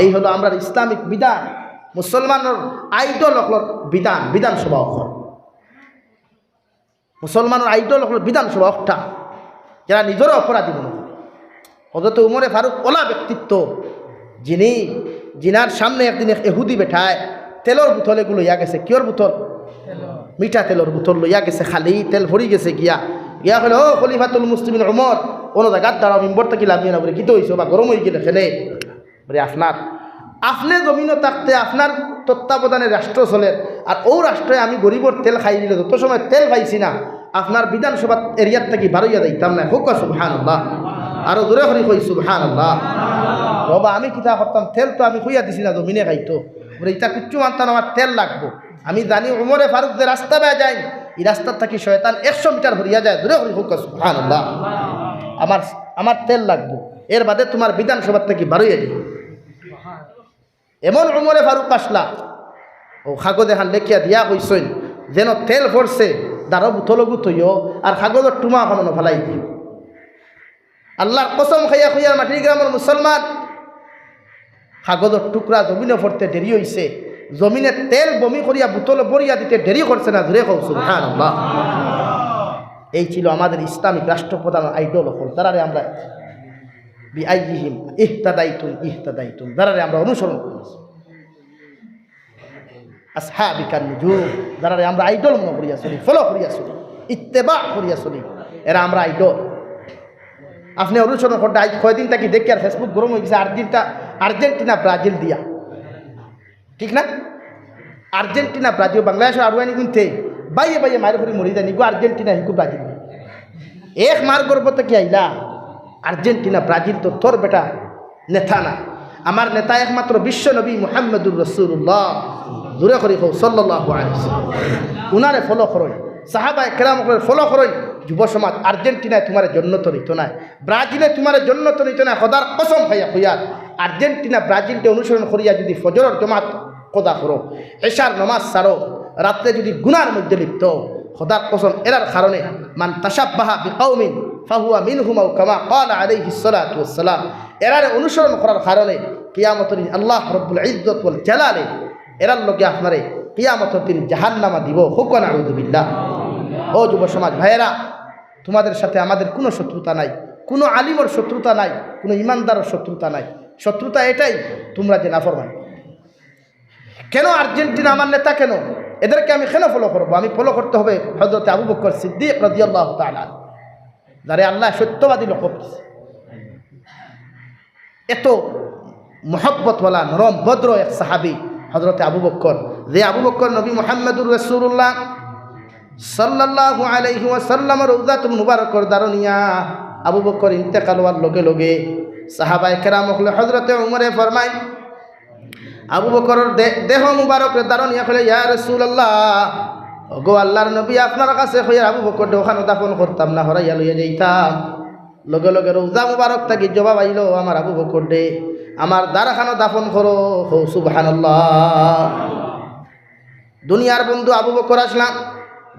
এই হলো আমরা ইসলামিক বিধান মুসলমানের আইডল হল বিধানসভা হল মুসলমানের আইডল হল বিধানসভা একটা যারা নিজেরও অপরাধী মনে হয় হযরত উমরে ফারুক ওলা ব্যক্তিত্ব জিনার সামনে একদিন এহুদি বেঠায় তেলর বোতল এগুলো লইয়া গেছে কিয়র বোতল মিঠা তেলর বোতল লইয়া গেছে খালি তেল ভরি গেছে গিয়া হলো ও খলিফাতুল মুসলিমিন উমর কোনো জায়গার দ্বারা মিম্বর থেকে লামিয়ে না বলে কী তো হয়েছে বা গরম হয়ে গেলে খেলে বলে আপনি জমিনও থাকতে আপনার তত্ত্বাবধানে রাষ্ট্র চলে আর ও রাষ্ট্রে আমি গরিবর তেল খাই দিলে যত সময় তেল পাইছি না আপনার বিধানসভা এরিয়ার থেকে বারোইয়া দিতাম না হোক সুবহানাল্লাহ আরো দূরে করি কই সুবহানাল্লাহ বাবা আমি কিতা করতাম তেল তো আমি খুইয়া দিছি না জমিনে খাইতো বলে ইটা কিচ্ছু মানতাম আমার তেল লাগবো আমি জানি উমরে ফারুক যে রাস্তা বেয়া যায় এই রাস্তার থাকি শয়তান 100 মিটার হরিয়া যায় দূরে করি হোক সুবহানাল্লাহ আমার তেল লাগবো এর বাদে তোমার বিধানসভার থেকে বারোইয়া যাই এমন উমরে ফারুক আসলা ও কাগজ এখান লেখিয়া দিয়া হইসইন যেন তেল ভরছে দাঁড়ো বুথলগু তৈও আর কাগজের টুমা এখনো ফেলাই দিও আল্লাহর কসম খাইয়া খাইয়া মাটির গ্রামের মুসলমান কাগজের টুকরা জমিনে পড়তে দেরি হইছে, জমিনে তেল বমি করিয়া বোতল বরিয়া দিতে দেরি করছে না, জোরে কও সুবহানাল্লাহ। এই ছিল আমাদের ইসলামিক রাষ্ট্রপ্রধান আইডল হল, যারারে আমরা বিআইহিম ইহতাদাইতুম যারারে আমরা অনুসরণ করেছি, আসহাবিকান নুজুম যারারে আমরা আইডল মনে করিয়া চলি, ফলো করিয়া চলি, ইত্তেবা করিয়া চলি, এরা আমরা আইডল। আপনি অনুসরণ করতে আজ কয়দিন থাকি দেখি আর ফেসবুক গরম হয়ে গেছে আর্জেন্টিনা ব্রাজিল দিয়া, ঠিক না? আর্জেন্টিনা ব্রাজিল বাংলাদেশের আরুয়ানি গুনতে বাইয়ে বাইয়ে মায়ের ঘুরি মরি যায়নি গো, আর্জেন্টিনা হিকু ব্রাজিল এক মার গর্ব থেকে আইলা আর্জেন্টিনা ব্রাজিল তো তোর বেটা নেতা না, আমার নেতা একমাত্র বিশ্ব নবী মুহাম্মদুর রাসূলুল্লাহ, দূরে করি হোক সাল্লাল্লাহু আলাইহি ওয়াসাল্লাম, উনারে ফলো করুন, সাহাবা একরামকে ফলো করুন। যুব সমাজ, আর্জেন্টিনায় তোমার জন্য তো নিত না, ব্রাজিলে তোমার জন্য তো নিত না, খোদার কসম খাইয়া খুইয়া আর্জেন্টিনা ব্রাজিলকে অনুসরণ করিয়া যদি ফজরের জমাত কদা করো, এশার নমাজ সারো, রাত্রে যদি গুনার মধ্যে লিপ্ত, খোদার কসম এরার কারণে মান তাশাব্বাহা বিকাউমিন ফাহুয়া মিনহুম আও কামা ক্বালা আলাইহিস সালাতু ওয়াস সালাম, এরারে অনুসরণ করার কারণে কিয়ামতের দিন আল্লাহ রব্বুল ইজ্জত ওয়াল জালালে এরার লগে আপনারে কিয়ামতের দিন জাহান্নামা দিব, হুক নাউযু বিল্লাহ। ও যুব সমাজ ভাইয়েরা, তোমাদের সাথে আমাদের কোনো শত্রুতা নাই, কোনো আলিমর শত্রুতা নাই, কোনো ইমানদারের শত্রুতা নাই, শত্রুতা এটাই তোমরা যে নাফরমান। কেন আর্জেন্টিনা আমার নেতা, কেন এদেরকে আমি কেন ফলো করবো? আমি ফলো করতে হবে হযরত আবু বকর সিদ্দিক রাদিয়াল্লাহু তাআলা, যারে আল্লাহ সত্যবাদী লোক করতেছে, এত মোহব্বতওয়ালা নরম ভদ্র এক সাহাবী হযরত আবু বকর, যে আবু বকর নবী মুহাম্মদুর রাসূলুল্লাহ সাল্লাল্লাহু আলাইহি ওয়াসাল্লামের রওজাতুল মুবারকর দারুনিয়া আবু বকর ইন্তেকাল হওয়ার লগে লগে সাহাবায়ে কেরাম হলে হযরতে উমরে ফরমায়, আবু বকরের দেহ মুবারকের দারুনিয়া হলে ইয়া রাসূলুল্লাহ, ওগো আল্লাহর নবী আপনার কাছে কইয়া আবু বকর ওখানে দাফন করতাম না, হরাইয়া লইয়া যাইতাম। লগে লগে রওজা মুবারক থাকি জবাব আইলো, আমার আবু বকর দে আমার দারখানো দাফন করো, হো সুবহানাল্লাহ। দুনিয়ার বন্ধু আবু বকর আসলাম,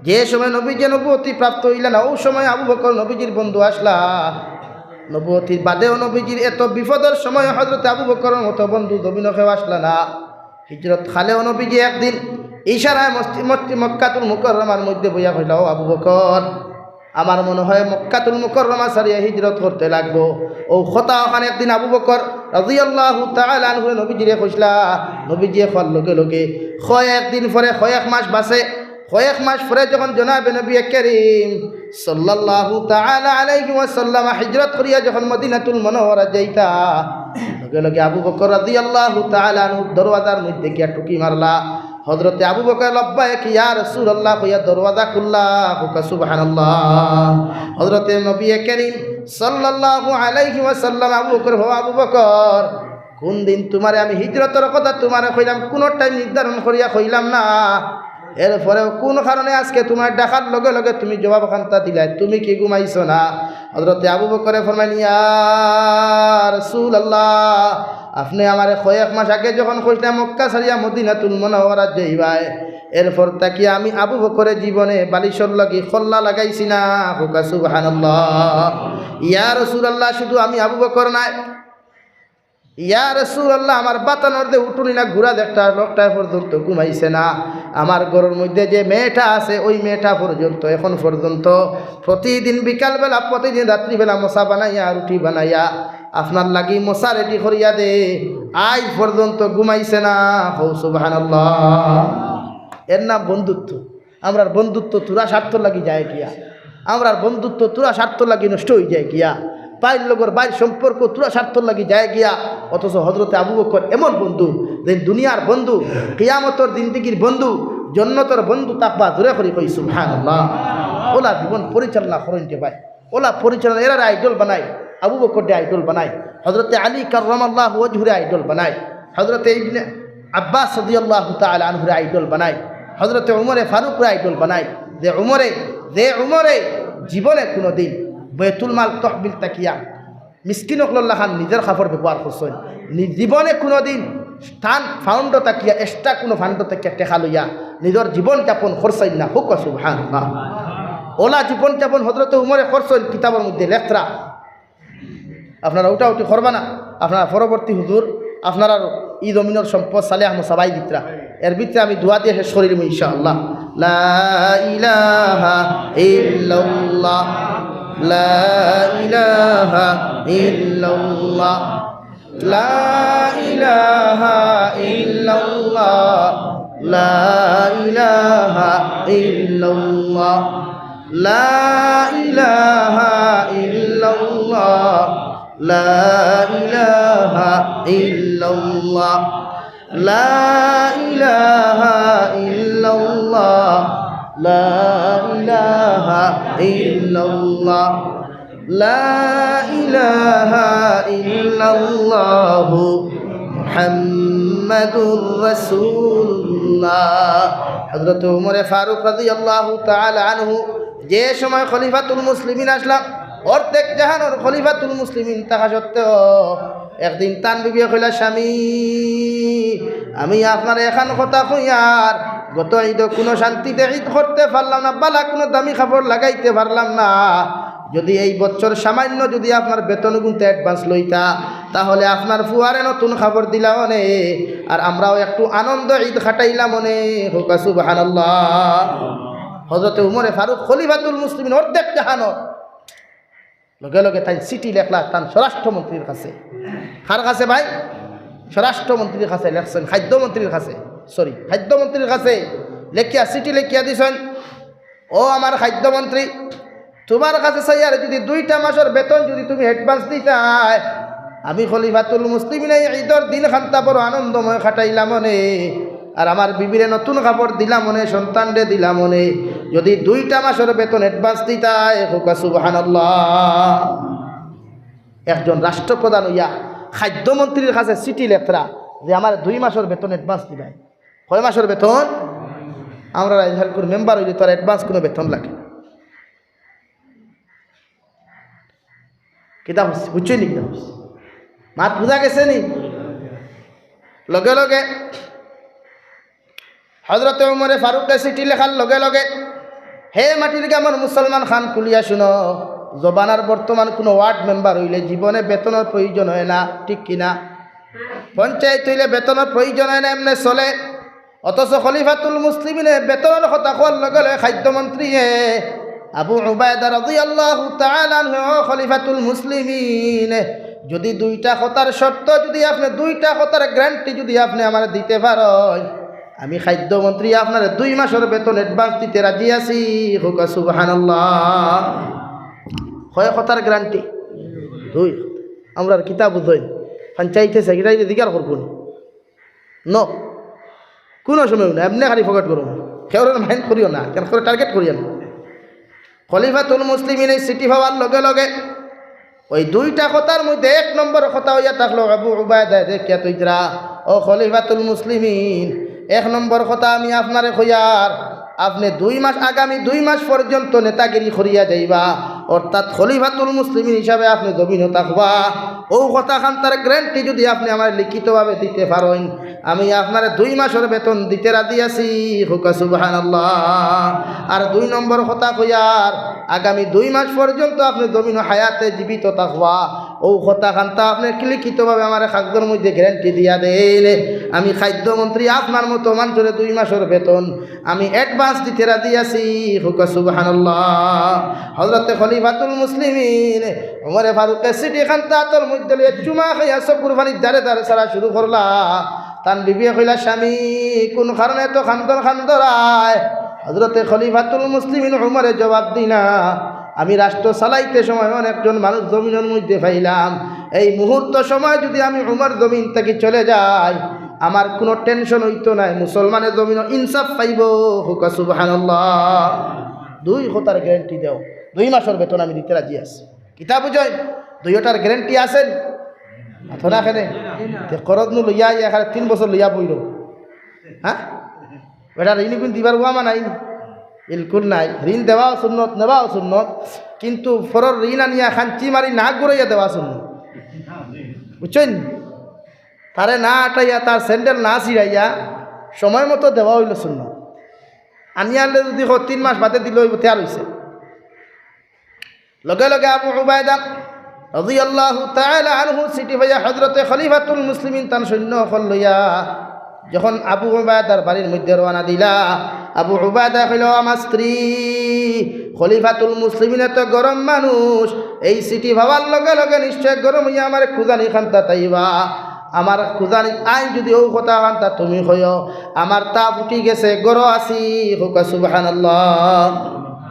যে সময় নবীজি নবুয়তি প্রাপ্ত হইলেন না, ওই সময় আবু বকর নবীজির বন্ধু আসলা। নবুয়তির বাদেও নবীজির এত বিপদের সময় হযরত আবু বকরের মতো বন্ধু জমিনকেও আসলা না। হিজরত খালেও নবীজি একদিন ইশারায় মক্কাতুল মুকাররমার মধ্যে বইয়া কইল, ও আবু বকর, আমার মনে হয় মক্কাতুল মুকাররমা সারিয়া হিজরত করতে লাগবো। ও কথা ওখানে একদিন আবু বকর রাদিয়াল্লাহু তাআলা আনহু নবীজিরে কইলা, নবীজি কল লগে লগে কয়েকদিন পরে কয়েক মাস বাসে, কয়েক মাস পরে যখন জনাবে নবী করিম সাল্লাল্লাহু তাআলা আলাইহি ওয়াসাল্লাম হিজরত করিয়া যখন মদিনাতুল মুনাওয়ারা যাইতা, লগে লগে আবু বকর রাদিয়াল্লাহু তাআলা আনহু দরওয়াজার মধ্যে গিয়া টুকি মারলা। হযরতে আবু বকর লব্বাইক ইয়া রাসূলুল্লাহ কইয়া দরওয়াজা খুললা, হুকা সুবহানাল্লাহ। হযরতে নবী করিম সাল্লাল্লাহু আলাইহি ওয়াসাল্লাম আবু বকর, হো আবু বকর, কোন দিন তোমারে আমি হিজরতের কথা তোমারে কইলাম, কোনো টাইম নির্ধারণ করিয়া কইলাম না, এরপরেও কোন কারণে আজকে তোমার ডাকার লগে লগে তুমি জবাব খান্তা দিলাই, তুমি কি ঘুমাইছো না? হযরতে আবু বকরে ফরমাইলেন, ইয়া রাসূলুল্লাহ, আপনি আমারে কয়েক মাস আগে যখন কইলেন মক্কা ছাড়িয়া মদিনাতুল মুনাওয়ারা যাইবাই, এরপর তাকি আমি আবু বকরের জীবনে বালিশর লাগি খল্লা লাগাইছি না, হুকা সুবহানাল্লাহ। ইয়া রাসূলুল্লাহ, শুধু আমি আবু বকর নাই, ইয়া রাসূলুল্লাহ, আমার বাতানোর দে উঠুনি না ঘুরা দেখটা লোকটা পর্যন্ত ঘুমাইছে না। আমার ঘরের মধ্যে যে মেয়েটা আছে ওই মেয়েটা পর্যন্ত এখন পর্যন্ত প্রতিদিন বিকালবেলা প্রতিদিন রাত্রিবেলা মশা বানাইয়া রুটি বানাইয়া আপনার লাগি মশা রেডি করিয়া দে, আজ পর্যন্ত ঘুমাইছে না, হৌ সুবহানাল্লাহ। এর নাম বন্ধুত্ব। আমরার বন্ধুত্ব তুরা স্বার্থ লাগি যায় গিয়া, আমরার বন্ধুত্ব তুরা স্বার্থ লাগি নষ্ট হয়ে যায় গিয়া, বাইর লগর বাইর সম্পর্ক তুরা স্বার্থ লাগি যায় গিয়া। অথচ হযরতে আবু বকর এমন বন্ধু, যে দুনিয়ার বন্ধু, কিয়ামতের জিন্দেগির বন্ধু, জন্নতর বন্ধু তাকবা দূরে করি কই সুবহানাল্লাহ। ওলা জীবন পরিচালনা করতে পায়, ওলা পরিচালনা এরা আইডল বানায়, আবু বকর দে আইডল বানায়, হযরতে আলী কাররামাল্লাহু ওয়াজহুরে আইডল বানায়, হযরতে ইবনে আব্বাস রাদিয়াল্লাহু তাআলা আনহুরে আইডল বানায়, হযরতে উমরে ফারুকরে আইডল বানায়। যে উমরে জীবনে কোনো দিন বেতুল মাল তহবিল তাকিয়া মিসকিন অকল্লা খান নিজের খাফর ব্যবহার করছেন, জীবনে কোনো দিন স্থান ফাউন্ড তাকিয়া এক্সট্রা কোনো ফান্ড তাকিয়া টেকা লইয়া নিজের জীবন যাপন করছেন না, হুক সুবহানাল্লাহ। ওলা জীবন যাপন হযরতে উমরে করছেন, কিতাবের মধ্যে লেখরা আপনারা উঠি করবা না। আপনারা পরবর্তী হুজুর আপনারা ই জমিনের সম্পদ সালে আহমদ সবাই দিতরা এর ভিতরে আমি দোয়া দিয়ে শেষ করিলাম ইনশাআল্লাহ। লা ইলাহা ইল্লাল্লাহ লা ইলাহা ইল্লাল্লাহ লা ইলাহা ইল্লাল্লাহ লা ইলাহা ইল্লাল্লাহ লা ইলাহা ইল্লাল্লাহ লা ইলাহা ইল্লাল্লাহ লা ইলাহা ইল্লাল্লাহ লা ইলাহা ইল্লাল্লাহ লা ইলাহা ইল্লাল্লাহ মুহাম্মাদুর রাসূলুল্লাহ। হযরত ওমর ফারুক রাদিয়াল্লাহু তাআলা আনহু যে সময় খলিফাতুল মুসলিমিন আসলাম অর্ধেক জাহানোর খলিফাতুল মুসলিমিন থাকা সত্ত্বেও একদিন তান বিবি কইলা, স্বামী আমি আপনার এখান কথা কইয়ার গত ঈদ কোনো শান্তিতে ঈদ করতে পারলাম না, বালা কোনো দামি কাপড় লাগাইতে পারলাম না। যদি এই বছর সামান্য যদি আপনার বেতন গুনতে অ্যাডভান্স লইতা তাহলে আপনার ফুয়ারে নতুন কাপড় দিলাম মনে, আর আমরাও একটু আনন্দ ঈদ খাটাইলাম মনে। হোকা সুবহানাল্লাহ। হযরত উমরে ফারুক খলিফাতুল মুসলিমিন অর্ধেক জাহানোর লগে লগে তাই চিঠি লেখলা তার স্বরাষ্ট্রমন্ত্রীর কাছে। কার কাছে ভাই? স্বরাষ্ট্রমন্ত্রীর কাছে লেখছেন, খাদ্যমন্ত্রীর কাছে, খাদ্যমন্ত্রীর কাছে লেখিয়া চিঠি লেখিয়া দিছেন, ও আমার খাদ্যমন্ত্রী, তোমার কাছে চাইয়ার যদি 2টা মাসের বেতন যদি তুমি অ্যাডভান্স দিতাই, আমি খলিফাতুল মুসলিমিন এই ঈদের দিন খান্তা বড় আনন্দময় খাটাইলাম মনে, আর আমার বিবিরে নতুন কাপড় দিলাম মনে, সন্তানরে দিলাম মনে। যদি 2টা মাসের বেতন অ্যাডভান্স দিতাই, হোকা সুবহানাল্লাহ। একজন রাষ্ট্রপ্রধান হইয়া খাদ্যমন্ত্রীর কাছে চিঠি লেখরা যে আমার 2 মাসের বেতন অ্যাডভান্স দিবাই। কয় মাসের বেতন? আমরা রাজহালপুর মেম্বার হইলে তোর অ্যাডভান্স কোনো বেতন লাগে কিতাব বুঝছই নি? কিতাব মাত বুঝা গেছে নি? লগে লগে হযরত ওমরে ফারুকের চিঠি লেখার লগে লগে, হে মাটির গ্রামের মুসলমান খান কুলিয়া শুনো, জবানার বর্তমান কোনো ওয়ার্ড মেম্বার হইলে জীবনে বেতনের প্রয়োজন হয় না, ঠিক কিনা? পঞ্চায়েত হইলে বেতনের প্রয়োজন হয় না, এমনি চলে। অথচ খলিফাতুল মুসলিমিনে বেতনের কথা কোয়ার লগে লগে খাদ্যমন্ত্রী আবু উবায়দা রাদিয়াল্লাহু তাআলা আনহু, খলিফাতুল মুসলিমিন যদি 2টা কথার শর্ত, যদি আপনি 2টা কথার গ্যারান্টি যদি আপনি আমার দিতে পারেন, আমি খাদ্যমন্ত্রী আপনার 2 মাসের বেতন অ্যাডভান্স দিতে রাজি আছি। হোকা সুবহানাল্লাহ। কয় কথার গ্যারান্টি? 2। আমরা কিতাব বুঝই পঞ্চায়েতে সেক্রেটারি দিকার করবো ন কোনো সময় না, এমনি খালি ফোকাট করুন, কেউ মাইন্ড করিও না, কেন করে টার্গেট করিও না। খলিফাতুল মুসলিমিন এই চিঠি পাওয়ার লগে লগে ওই 2টা কথার মধ্যে 1 নম্বর কথা হইয়া থাকলো, আবু উবায়দা দেখিয়া তুইরা, ও খলিফাতুল মুসলিমিন, 1 নম্বর কথা আমি আপনারে কইয়ার, আপনি 2 মাস আগামী 2 মাস পর্যন্ত নেতাগিরি করিয়া যাইবা, অর্থাৎ খলিফাতুল মুসলিমিন হিসাবে আপনি জমিনও থাকবা। ও কথা খান তার গ্যারান্টি যদি আপনি আমার লিখিতভাবে দিতে পারেন, আমি আপনার 2 মাসের বেতন দিতে রাজি আছি। হোকা সুবহানাল্লাহ। আর 2 নম্বর কথা কইয়ার, আগামী 2 মাস পর্যন্ত আপনি জমিন হায়াতে জীবিত থাকবা। ও কথা খান্তা আপনি লিখিতভাবে আমার কাগজের মধ্যে গ্যারান্টি দিয়া দেন, আমি খাদ্যমন্ত্রী আপনার মতো মানুষের 2 মাসের বেতন আমি অ্যাডভান্স দিতে রাজি আছি। হোকা সুবহানাল্লাহ। হযরতে খলিফাতুল মুসলিমিন ওমরে ফারুকের চিঠি খান্তা তোর মধ্যে চুমা খাইয়া চকুর পানির ধারে ধারে সারা শুরু করলা। তান বিবিয়ে কইলা, স্বামী কোন কারণে তো খান্দরায়? হযরতে খলিফাতুল মুসলিমিন ওমরে জবাব দিনা, আমি রাষ্ট্র চালাইতে সময় অনেকজন মানুষ জমিনের মধ্যে পাইলাম, এই মুহূর্ত সময় যদি আমি উমর জমিন থেকে চলে যাই আমার কোনো টেনশন হইতো নাই, মুসলমানের জমিন ইনসাফ পাইব। হোকা সুবহানাল্লাহ। 2 কথার গ্যারান্টি দাও, 2 মাসের বেতন আমি দিতে রাজি আছি। কিতাব বুঝই 2টার গ্যারান্টি আছেন না খেলে করত নু লইয়া এখানে 3 বছর লইয়া বইল। হ্যাঁ বেটা ঋণ কিন্তু দিবার ওয়া নাই, বিলকুল নাই। ঋণ দেওয়াও সুন্নত, নেওয়াও সুন্নত, কিন্তু ফরর ঋণ আনিয়া খাঞ্চি মারি না ঘুরাইয়া দেওয়া সুন্নত, বুঝছেন? তারে না আটাইয়া তার স্যান্ডেল না ছিড়াইয়া সময় মতো দেওয়া হইল সুন্নত। আনিয়ালে যদি 3 মাস বাদে দিল তৈয়ার হয়েছে। লগে লগে আবু উবায়দা রাদিয়াল্লাহু তাআলা আনহু সিটি ভাইয়া হযরতে খলিফাতুল মুসলিমিন তান সৈন্য লইয়া যখন আবু উবায়দার বাড়ির মধ্যে রওনা দিলা, আবু উবায়দা হইল আমার স্ত্রী, খলিফাতুল মুসলিমিনের তো গরম মানুষ, এই সিটি ভাবার লগে লগে নিশ্চয় গরম হইয়া আমার খুদানি খান্তা তাইবা, আমার খুদানি আইন যদি ও কথা খান্তা তুমি হইও, আমার তা ফুটি গেছে গর আসি হোক সুবহানাল্লাহ।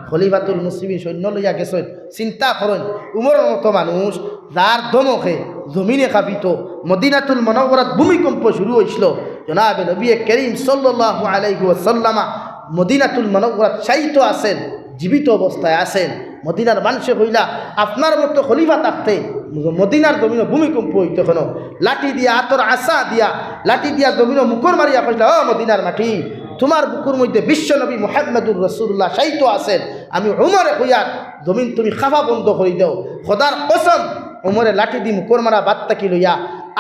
খলিফাতুল মুসলিমিন সৈন্য লইয়া গেছেন, চিন্তা করেন উমরের মতো মানুষ যার দমকে জমিনে কাঁপিত, মদিনাতুল মুনাওয়ারাত ভূমিকম্প শুরু হয়েছিল, জনাবে নবী করিম সাল্লাল্লাহু আলাইহি ওয়াসাল্লাম মদিনাতুল মুনাওয়ারাত শায়িত আছেন, জীবিত অবস্থায় আছেন। মদিনার মানুষে হইলা আপনার মতো খলিফা থাকতে মদিনার জমিনে ভূমিকম্প হইত, কেন লাঠি দিয়া আতর আসা দিয়া লাঠি দিয়া জমিনে মুখর মারিয়া কইলা, ও মদিনার মাটি, তোমার বুকুর মধ্যে বিশ্বনবী মুহাম্মদুর রাসূলুল্লাহ শায়িত আছেন, আমি উমরে হইয়া জমিন তুমি খাফা বন্ধ করে দাও, খোদার কসম উমরে লাঠি দি মুখর মারা বাদ তাকি লইয়া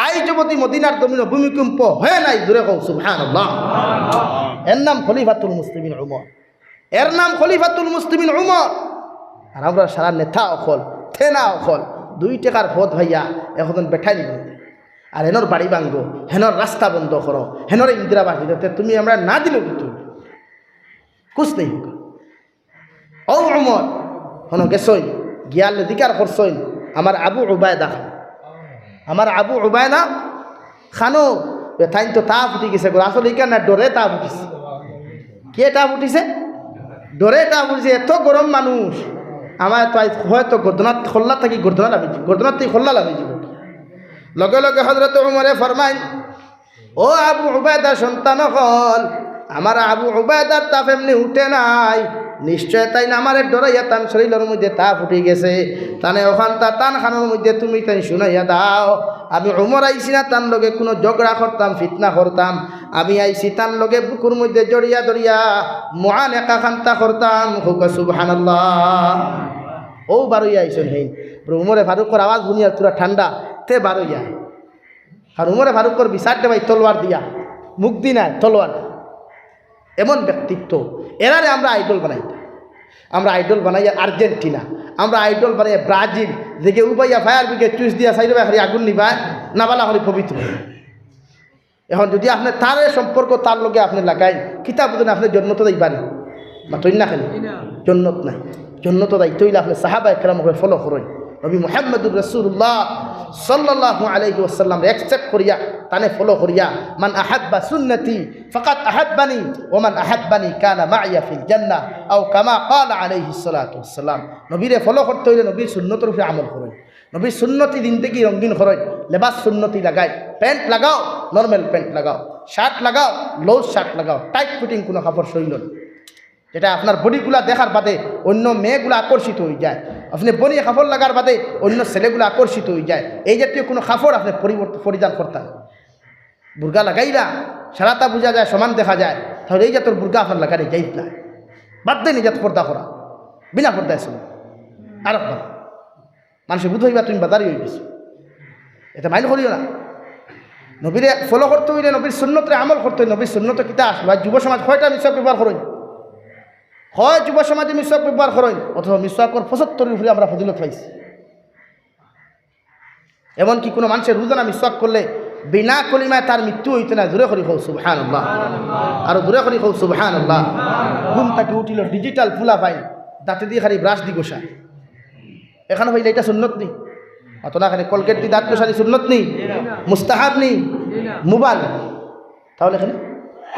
আই যবতী মদিনার জমিনে ভূমিকম্প হয় নাই, জোরে কও সুবহানাল্লাহ। এর নাম খলিফাতুল মুসলিমিন উমর, এর নাম খলিফাতুল মুসলিমিন উমর। আর আমরা সারা নেতা অকল থেনা অকল 2 টাকার পথ ভাইয়া এখন বেঠাই নিব, আর হেনর বাড়ি ভাঙ্গো, হেনর রাস্তা বন্ধ করো, হেনর ইন্দিরাবাসী দিতে তুমি আমরা না দিলেও কিন্তু কুছ নেই হোক। ও উমর হন গেছই গিয়াল অধিকার করছই আমার আবু উবায়দা খান, আমার আবু উবায়দা খানো তাই তো তা ফুটি গেছে, আসলে এই না ডরে তা ফুটিছে। কে তা ফুটিছে? ডরে তা ফুটিছে। এত গরম মানুষ আমার তো হয়তো গর্দনাথ খোল্লা থাকি গর্দনা লাভি, গর্দনাথ থেকে খোল্লা লাভি যাব। লগে লগে হযরত উমরে ফরমাইন, ও আবু উবায়দার সন্তান হল, আমার আবু উবায়দার তাপ এমনি উঠে নাই, নিশ্চয় তাই না আমার ডরাইয়া তান শরীরের মধ্যে তা ফুটে গেছে, তানে ওখান তা টান খানোর মধ্যে তুমি তাই শুনাইয়া দাও। আমি উমর আইসি না তার লগে কোনো ঝগড়া করতাম, ফিতনা করতাম, আমি আইসি তার লগে বুকুর মধ্যে জড়িয়া জড়িয়া মহান একা খান্তা করতাম, হুক সুবহানাল্লাহ। ও বারোইয়া আইসেন হেই উমরে ফারুকর আওয়াজ শুনিয়া পুরা ঠান্ডা তে বারোইয়া। আর উমরে ফারুকর বিচারটা ভাই তলোয়ার দিয়া, মুখ দি না তলোয়ার। এমন ব্যক্তিত্ব, এরারে আমরা আইডল বানাই, আমরা আইডল বানাই আর্জেন্টিনা, আমরা আইডল বানাই ব্রাজিল, যেকে উবাইয়া ফায়ার ব্রিগেড চুইস দিয়া সাইড হারি আগুন নিবায় নাবালা হলে পবিত্র। এখন যদি আপনি তার সম্পর্ক তার লগে আপনি লাগাই কিতাব বুঝেন আপনি জন্নত দিবানি বা তৈরি না খালি জন্নত নাই, জন্নত দায়িত্ব হইলে আপনি সাহাবা একরাম করে ফলো করেন। নবী মুহাম্মদুর রাসূলুল্লাহ সাল্লাল্লাহু আলাইহি ওয়াসাল্লাম একসেপ্ট করিয়া তানে ফলো করিয়া, মান আহাব্বা সুন্নতি ফাকাদ আহাব্বানি ওয়া মান আহাব্বানি কানা মাইয়া ফিল জান্নাহ আও কামা ক্বালা আলাইহিস সালাতু ওয়াসসালাম। নবীরে ফলো করতে হইলে নবীর সুন্নতের উপরে আমল করেন, নবীর সুন্নতি জিন্দেগি রঙিন করেন, লেবাস সুন্নতি লাগাই, প্যান্ট লাগাও নর্মাল প্যান্ট লাগাও, শার্ট লাগাও লুজ শার্ট লাগাও, টাইট ফিটিং কোনো কাপড় শরীর যেটা আপনার বডিগুলা দেখার বাদে অন্য মেয়েগুলো আকর্ষিত হয়ে যায়, আপনি বনি কাপড় লাগার বাদে অন্য ছেলেগুলো আকর্ষিত হয়ে যায়, এই জাতীয় কোনো কাপড় আপনি পরিধান করতেন। বুর্গা লাগাইলা সারাটা বোঝা যায়, সমান দেখা যায়, তাহলে এই জাতীয় বুর্গা আপনার লাগালে যাই না, বাদ দেন এই জাত পর্দা করা, বিনা পর্দায় ছিল। আর মানুষের বুধ হইবা তুমি বাজারি হয়ে গেছো, এটা মাইল করিও না। নবীরে ফলো করতে হইলে নবীর সুন্নতরে আমল করতে হইলে নবীর সুন্নত কিতা আসবে। যুব সমাজ কয়টা মিসওয়াক ব্যবহার করেন, হয় যুব সমাজে মিসওয়াক ব্যবহার করেন, অথবা মিসওয়াকের 75 উপরে আমরা ফজিলত পাইছি। এমনকি কোনো মানুষের রোজানা মিসওয়াক করলে বিনা কলিমায় তার মৃত্যু হইতে না। দূরে করি হোক সুবহানাল্লাহ, আরো দূরে করি হোক সুবহানাল্লাহ। ঘুম তাকে উঠিল ডিজিটাল ফুলা পাই, দাঁতে দিয়ে খালি ব্রাশ দি গোসায়, এখানে ভাইলে এটা সুন্নত নেই। অত না খালি কলগেট দিয়ে দাঁত গোসানি সুন্নত নেই, মুস্তাহাব নেই, মোবাইল। তাহলে এখানে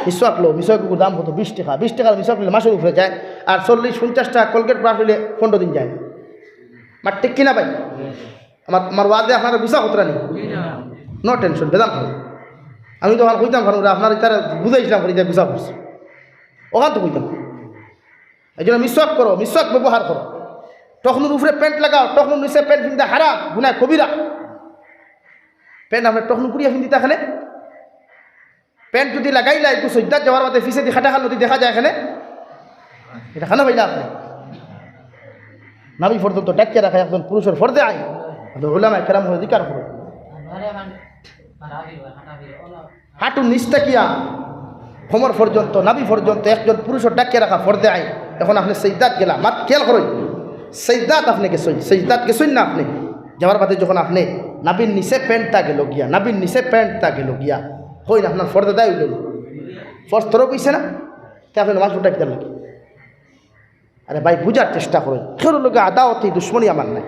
মিসওয়াক লো, মিসওয়াকের দাম হতো 20 টাকা, 20 টাকার মিসওয়াক নিলে মাসের উপরে যায়, আর 40-50 টাকা কলগেট ব্রাশ নিলে 15 দিন যায়। মার ঠিক কিনা ভাই? আমার ওয়াদে আপনারা বুঝা কতটা নেই, নো টেনশন, বেদাম খাই। আমি তো ওখানে কইতাম ভালো আপনার তারা বুঝাইছিলাম বুঝা পড়ছে, ওখান তো কইতাম। এই জন্য মিসওয়াক করো, মিসওয়াক ব্যবহার করো। তখনের উপরে প্যান্ট লাগাও, তখন নিচে প্যান্ট ফিনতে হারাম, গুনাহ কবিরা। প্যান্ট আপনার তখন কুড়িয়া ফিনতে এখানে প্যান্ট যদি লাগাইলা একটু সজ্জাত যাওয়ার মধ্যে ফিসে দিয়ে খাটা নদী দেখা যায় এখানে, এটা খানা পাইলা আপনি নাবি পর্যন্ত ডাকিয়ে রাখা একজন পুরুষের ফর্দে আইন, উলামা কেরাম হয়ে অধিকার করে। হাঁটুর নিচটা কিয়া কোমর পর্যন্ত নাবি পর্যন্ত একজন পুরুষের ডাকিয়ে রাখা ফর্দে আইন। এখন আপনি সজ্জাত গেলা, মাত খেয়াল করেন, সজ্জাত আপনি গেছেন, সজ্জাত গেছেন না আপনি, যাওয়ার বাদে যখন আপনি নাবির নিচে প্যান্টটা গেল গিয়া, নাবির নিচে প্যান্টটা গেল গিয়া, হই না আপনার ফর্দা দেয় উঠল, ফর্জ তরফ হইছে না, তা আপনি নামাজ পড়তে কিতার লাগে। আরে ভাই বুঝার চেষ্টা করেন, কেউ লোকে আদাওয়াতি দুশ্মনী আমার নাই,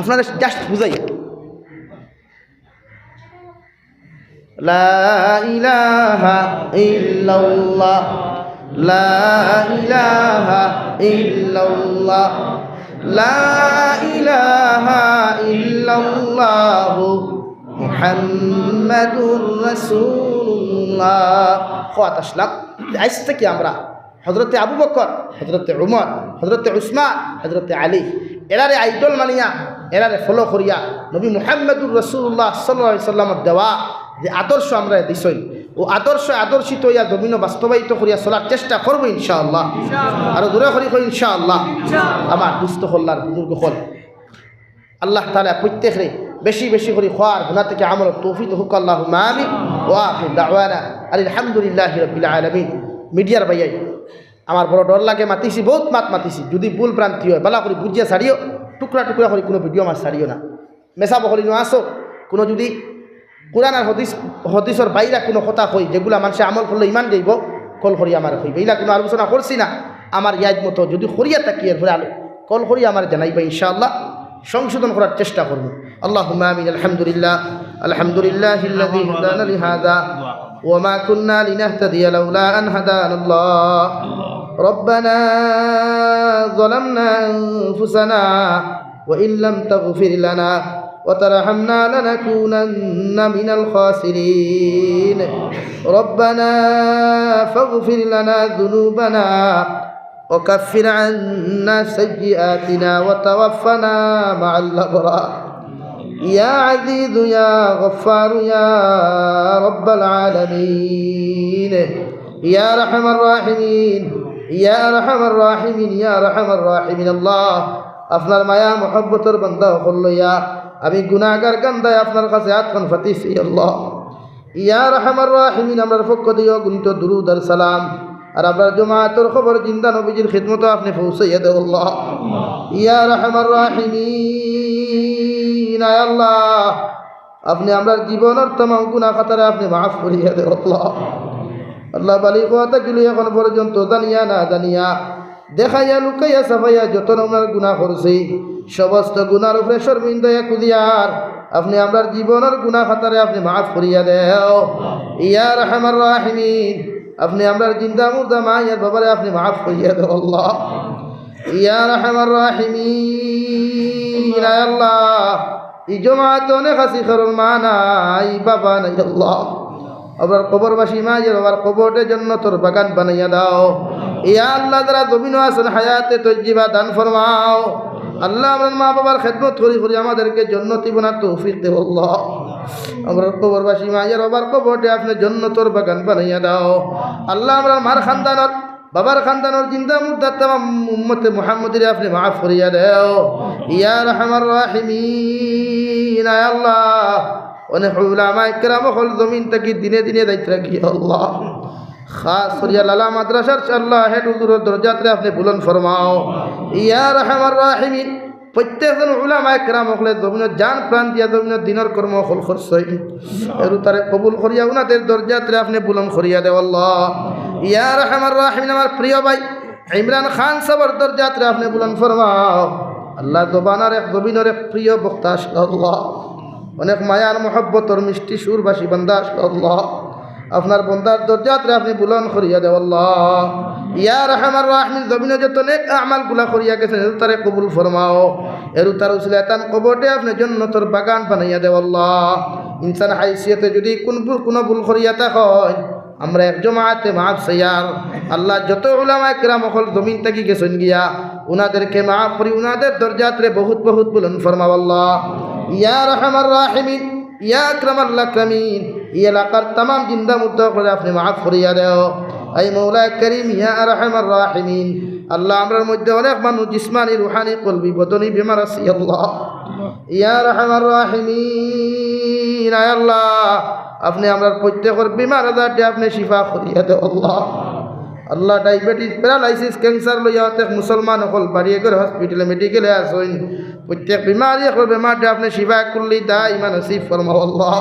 আপনারা জাস্ট বুঝাই। লা ইলাহা ইল্লাল্লাহ, লা ইলাহা ইল্লাল্লাহ, লা ইলাহা ইল্লাল্লাহ মুহাম্মাদুর রাসূলুল্লাহ। খাত আসলাম আজ থেকে আমরা হযরতে আবু বকর, হযরতে উমর, হযরতে উসমান, হযরতে আলী এরারে আইডল মানিয়া, এরারে ফলো করিয়া নবী মুহাম্মাদুর রাসূলুল্লাহ সাল্লাল্লাহু আলাইহি সাল্লামের দেওয়া যে আদর্শ আমরা দিছই, ও আদর্শিত হইয়া জমিন বাস্তবায়িত করিয়া চলার চেষ্টা করবো ইনশাআল্লাহ। আর দূরে করি কই ইনশাআল্লাহ। আমার দুস্থ হল্লার বুজুর্গ হল আল্লাহ তাআলা প্রত্যেকরে বেশি বেশি করে খোয়ার গুনাহ থেকে আমল তৌফিক হুক আল্লাহুম্মা আমিন। ওয়া আখির দাওয়ানা আলহামদুলিল্লাহি রাব্বিল আলামিন। মিডিয়ার ভাইয়াই আমার বড় ডর লাগে, মাতিছি বহুত মাতিছি, যদি ভুল ভ্রান্তি হয় বালা করে বুঝিয়া ছাড়িও, টুকরা টুকরা করে কোনো ভিডিও আমার ছাড়িও না, মেসা বহলি নো আসো, কোনো যদি কোরআন আর হদিসর বাইরা কোনো কথা কই যেগুলা মানুষে আমল করলে ইমান যাইব, কল করি আমার হইবে, এইলা কোনো আলোচনা করছি না, আমার ইয়াদ মতো যদি করিয়া থাকি এর ফলে কল করি আমার জানাইবা, ইনশাআল্লাহ সংশোধন করার চেষ্টা করব। আল্লাহুম্মা আমিন। আলহামদুলিল্লাহ, আলহামদুলিল্লাহিল্লাযী হাদানা লিহাযা ওয়া মা কুন্না লিনাহতাদিয়া লাউলা আন হাদানাল্লাহ। রব্বানা যালামনা আনফুসানা ওয়া ইল্লাম তাগফির লানা وترحمنا لنكونن من الخاسرين. ربنا فاغفر لنا ذنوبنا وكفر عنا سيئاتنا وتوفنا مع الأبرار. يا عزيز يا غفار يا رب العالمين يا أرحم الراحمين يا أرحم الراحمين يا أرحم الراحمين. الله আপনার মায়া মহব্বতের বান্দা হল ইয়া, আমি গুনাহগার গান্দায় আপনার কাছে আতখান ফাতিছি আল্লাহ। ইয়া রাহমার রাহিমিন, আমরার পক্ষ দিও গুণিত দুরুদ আর সালাম আর আপনার জমাতের খবর জিন্দা নবীজির খিদমত আপনি পৌঁছাইয়া দেও আল্লাহ। ইয়া রাহমার রাহিমিন, আয় আল্লাহ আপনি আমরার জীবনের तमाम গুনাহ খাতারে আপনি মাফ করিয়া দেও আল্লাহ। আল্লাহ বালি কথা গিলি এখন পর্যন্ত জানিয়া না জানিয়া, দেখাইয়া লুকাইয়া সাফাইয়া যত নমুনার গুনাহ করছি, সমস্ত গুনার উপরে শর্মিন্দা কুদিয়ার আপনি আমরার জীবনের গুনাহ খাতারে আপনি মাফ করিয়া দেও। ইয়া রাহমার রাহিমিন, আপনি আমরার জিন্দা মুর্দা মায়ের বাবারে আপনি মাফ করিয়া দেও আল্লাহ। ইয়া রাহমার রাহিমিন, আয় আল্লাহ এই জমাতে অনেক আছি কারণ মা নাই বাবা নাই আল্লাহ, আবার কবরবাসী মায়ের বাবার কবরটের জন্য তোর বাগান বানাইয়া দাও। ইয়া আল্লাহ যারা জমিনও আছেন হায়াতে তজ্জিবা দান ফরমাও আল্লাহ। আমার মা বাবার খেদমত করি করি আমাদেরকে জান্নাতি বানার তৌফিক দেও আল্লাহ। আমরা কবরবাসী মায়ের বাবার কবরটে আপনি জান্নাতের বাগান বানাইয়া দাও আল্লাহ। আমরা মার খানদানর বাবার খানদানর জিন্দা মুর্দা তামাম উম্মতে মুহাম্মদীরে আপনি মাফ করিয়া দেও। ইয়া রাহমার রাহিমিন, আয় আল্লাহ অনেক উলামা ইকরাম হল জমিন থেকে দিনে দিনে দায়িত্ব রাখি আল্লাহ। খাস করিয়া লালা মাদ্রাসার আল্লাহ হেড হুজুরের দরজাতে আপনি বুলন্দ ফরমাও। ইয়া রাহমার রাহিমিন, প্রত্যেকজন উলামা ইকরাম হলে জমিনের জান প্রাণ দিয়া জমিনের দিনের কর্ম হল খরচই এর তারে কবুল করিয়া উনাদের দরজাতে আপনি বুলন্দ করিয়া দেও আল্লাহ। ইয়া রাহমার রাহিমিন, আমার প্রিয় ভাই ইমরান খান সাহেবের দরজাতে আপনি বুলন্দ ফরমাও আল্লাহ। জবানার এক জমিনের এক প্রিয় বক্তা আল্লাহ, অনেক মায়ার মহব্বতর মিষ্টি সুরবাসী বান্দা আল্লাহ। আপনার বন্দার দরজাতে আপনি বুলন্দ করিয়া দেও আল্লাহ। ইয়া রাহমার রাহিমিন, জমিনে যত নেক আমাল গুলা করিয়া গেছেন এর তারে কবুল ফরমাও। এর তার উসিলাতান কবরটে আপনি জান্নাতের বাগান বানাইয়া দেও আল্লাহ। ইনসান হাইসিয়তে যদি কোনো ভুল করিয়া হয় আমরা এক জমাতে মাফ চাইয়ার আল্লাহ। যত উলামা ইকরাম হল জমিন থেকে গেছেন গিয়া উনাদেরকে মাফ করি উনাদের দরজাতে বহুত বহুত বুলন্দ ফরমাও আল্লাহ। ইয়া রাহমার রাহিমিন, ইয়া আকরামাল আকরামিন, এই এলাকার तमाम জিন্দা মুর্দা করে আপনি মাফ করিয়া দেও। এই মৌলা করিম ইয়া আরহামার রাহিমিন, আল্লাহ আমরার মধ্যে অনেক মানুষ জিসমানি রুহানি কলবি বদনি বিমার আছে আল্লাহ। ইয়া আরহামার রাহিমিন, আয় আল্লাহ আপনি আমরার প্রত্যেকের বিমার আজারটি আপনি শিফা করিয়া দেও আল্লাহ। আল্লাহ ডায়াবেটিস প্যারালাইসিস ক্যান্সার লইয়া অনেক মুসলমান হল বাড়িয়ে করে হসপিটালে মেডিকেলে আসেন প্রত্যেক বিমারি এখন বেমারটা আপনি শিফা করলি দা ইমান নসিব ফরমাও আল্লাহ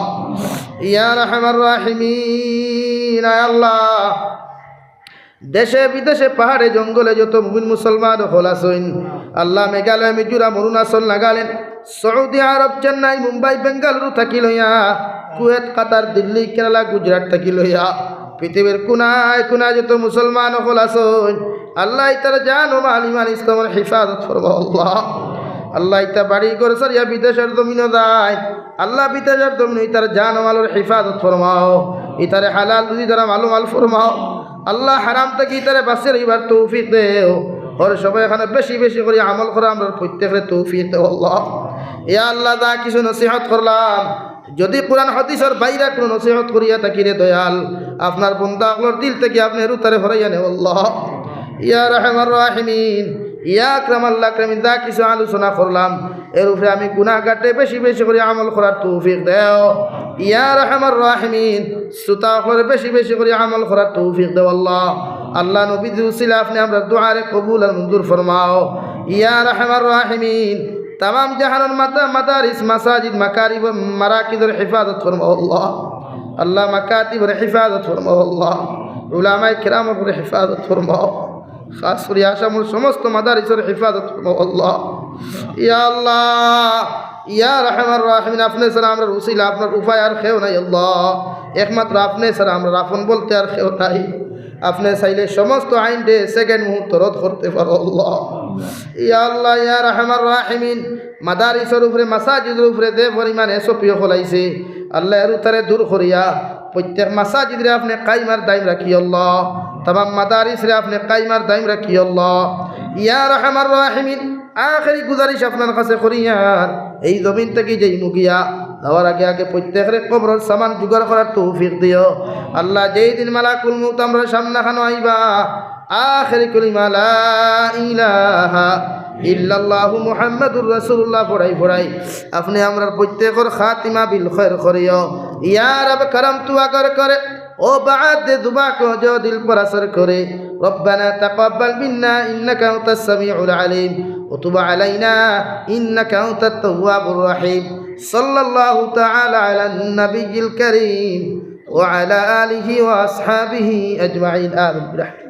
ইয়া রাহমার রাহিমিন আয় আল্লাহ দেশে বিদেশে পাহাড়ে জঙ্গলে যত মুমিন মুসলমান হল আসেন আল্লাহ মেঘালয় মিজোরাম অরুণাচল নাগাল্যান্ড সৌদি আরব চেন্নাই মুম্বাই বেঙ্গালুরু থাকি লইয়া কুয়েত কাতার দিল্লি কেরালা গুজরাট থাকি লইয়া পৃথিবীর কোনায় কোনায় যত মুসলমান হল আসেন আল্লাহ ইতার জান ও মাল ইমান ইসলামের হিফাজত ফরমাও আল্লাহ আল্লাহ ইতা বাড়ি করে সারিয়া বিদেশের জমিনও যায় আল্লাহ বিদেশের জমিন ইতার জান ও মালের হিফাজত ফরমাও ইতারে হালাল রুজি দ্বারা মালুমাল ফরমাও আল্লাহ হারাম থেকে ইতারে বাঁচিয়ে রইবার তৌফিক দেও ওর সবাই এখানে বেশি বেশি করে আমল করা আমরা প্রত্যেকের তৌফিক দেও আল্লাহ ইয়া আল্লাহ যা কিছু নসিহত করলাম যদি কোরআন হাদিসের বাইরে কোনো নসিহত করিয়া থাকি রে দয়াল আপনার বন্দা আপনার দিল থেকে আপনি রুতারে ভরাইয়া নেও আল্লাহ ইয়া রাহমার রাহিমিন ইয়া আকরামাল্লাহ আকরামিন যা কিছু আলোচনা করলাম এর উপরে আমি গুনাহগারটে বেশি বেশি করে আমল করার তৌফিক দেও ইয়া রাহমার রাহিমিন শ্রোতা আপনার বেশি বেশি করে আমল করার তৌফিক দেও আল্লাহ আল্লাহ নবী উসিলা আপনি আমরা দুআরে কবুল আর মঞ্জুর ফরমাও ইয়া রাহমার রাহিমিন तमाम जहानर मदारिस मसाजिद मकारिब मराकिदर हिफाजत फरमाओ अल्लाह अल्लाह मकातिबर हिफाजत फरमाओ अल्लाह उलामाए किरामर हिफाजत फरमाओ खास कर आसामर समस्त मदारिसर हिफाजत फरमाओ अल्लाह या रहमान राहिमीन अपने सरा आमरा उसिला आपनार उपाय आर केउ नाई अल्लाह एकमात्र अपने सरा आमरा आपन बोलते आर केउ नाई अपने चाइले समस्त आईन डे सेकेंड मुहूर्त रद करते पारो अल्लाह या रहमान राहिमीन मादारिसर उपरे मसाजिदर उपरे दे परिमाण एसपिओ खलाइছে আল্লাহ এর উতারে দূর করিয়া প্রত্যেক মাসাজিদে আপনি কায়মার দাইম রাখি আল্লাহ तमाम মাদারিস রে আপনি কায়মার দাইম রাখি আল্লাহ ইয়া রহমান রাহিমিন আখেরি গুজারিশ আপনার কাছে করিয়ার এই জমিন থেকে যেই মুগিয়া যাওয়ার আগে আগে প্রত্যেকের কবরের সামান জোগাড় করার তৌফিক দিও আল্লাহ যেই দিন মালাকুল মউত আমরা সামনে খানো আইবা আখেরি কলিমা লা ইলাহা ইল্লাল্লাহু মুহাম্মাদুর রাসূলুল্লাহ পড়াই আপনি আমরার প্রত্যেকের খাতিমা বিল খৈর করিও ইয়া রব করম তু আগর করে ও বাদ দে দুবা কো जो दिल पर असर करे रब्बना तकब्बल मिन्ना इन्नका अंतस समीउल अलीम व तुब अलैना इन्नका अंतत तव्वाबुर रहीम सल्लल्लाहु तआला अला नबियिल करीम व अला आलिहि व अस्हाबिहि अजमाइन आमीन।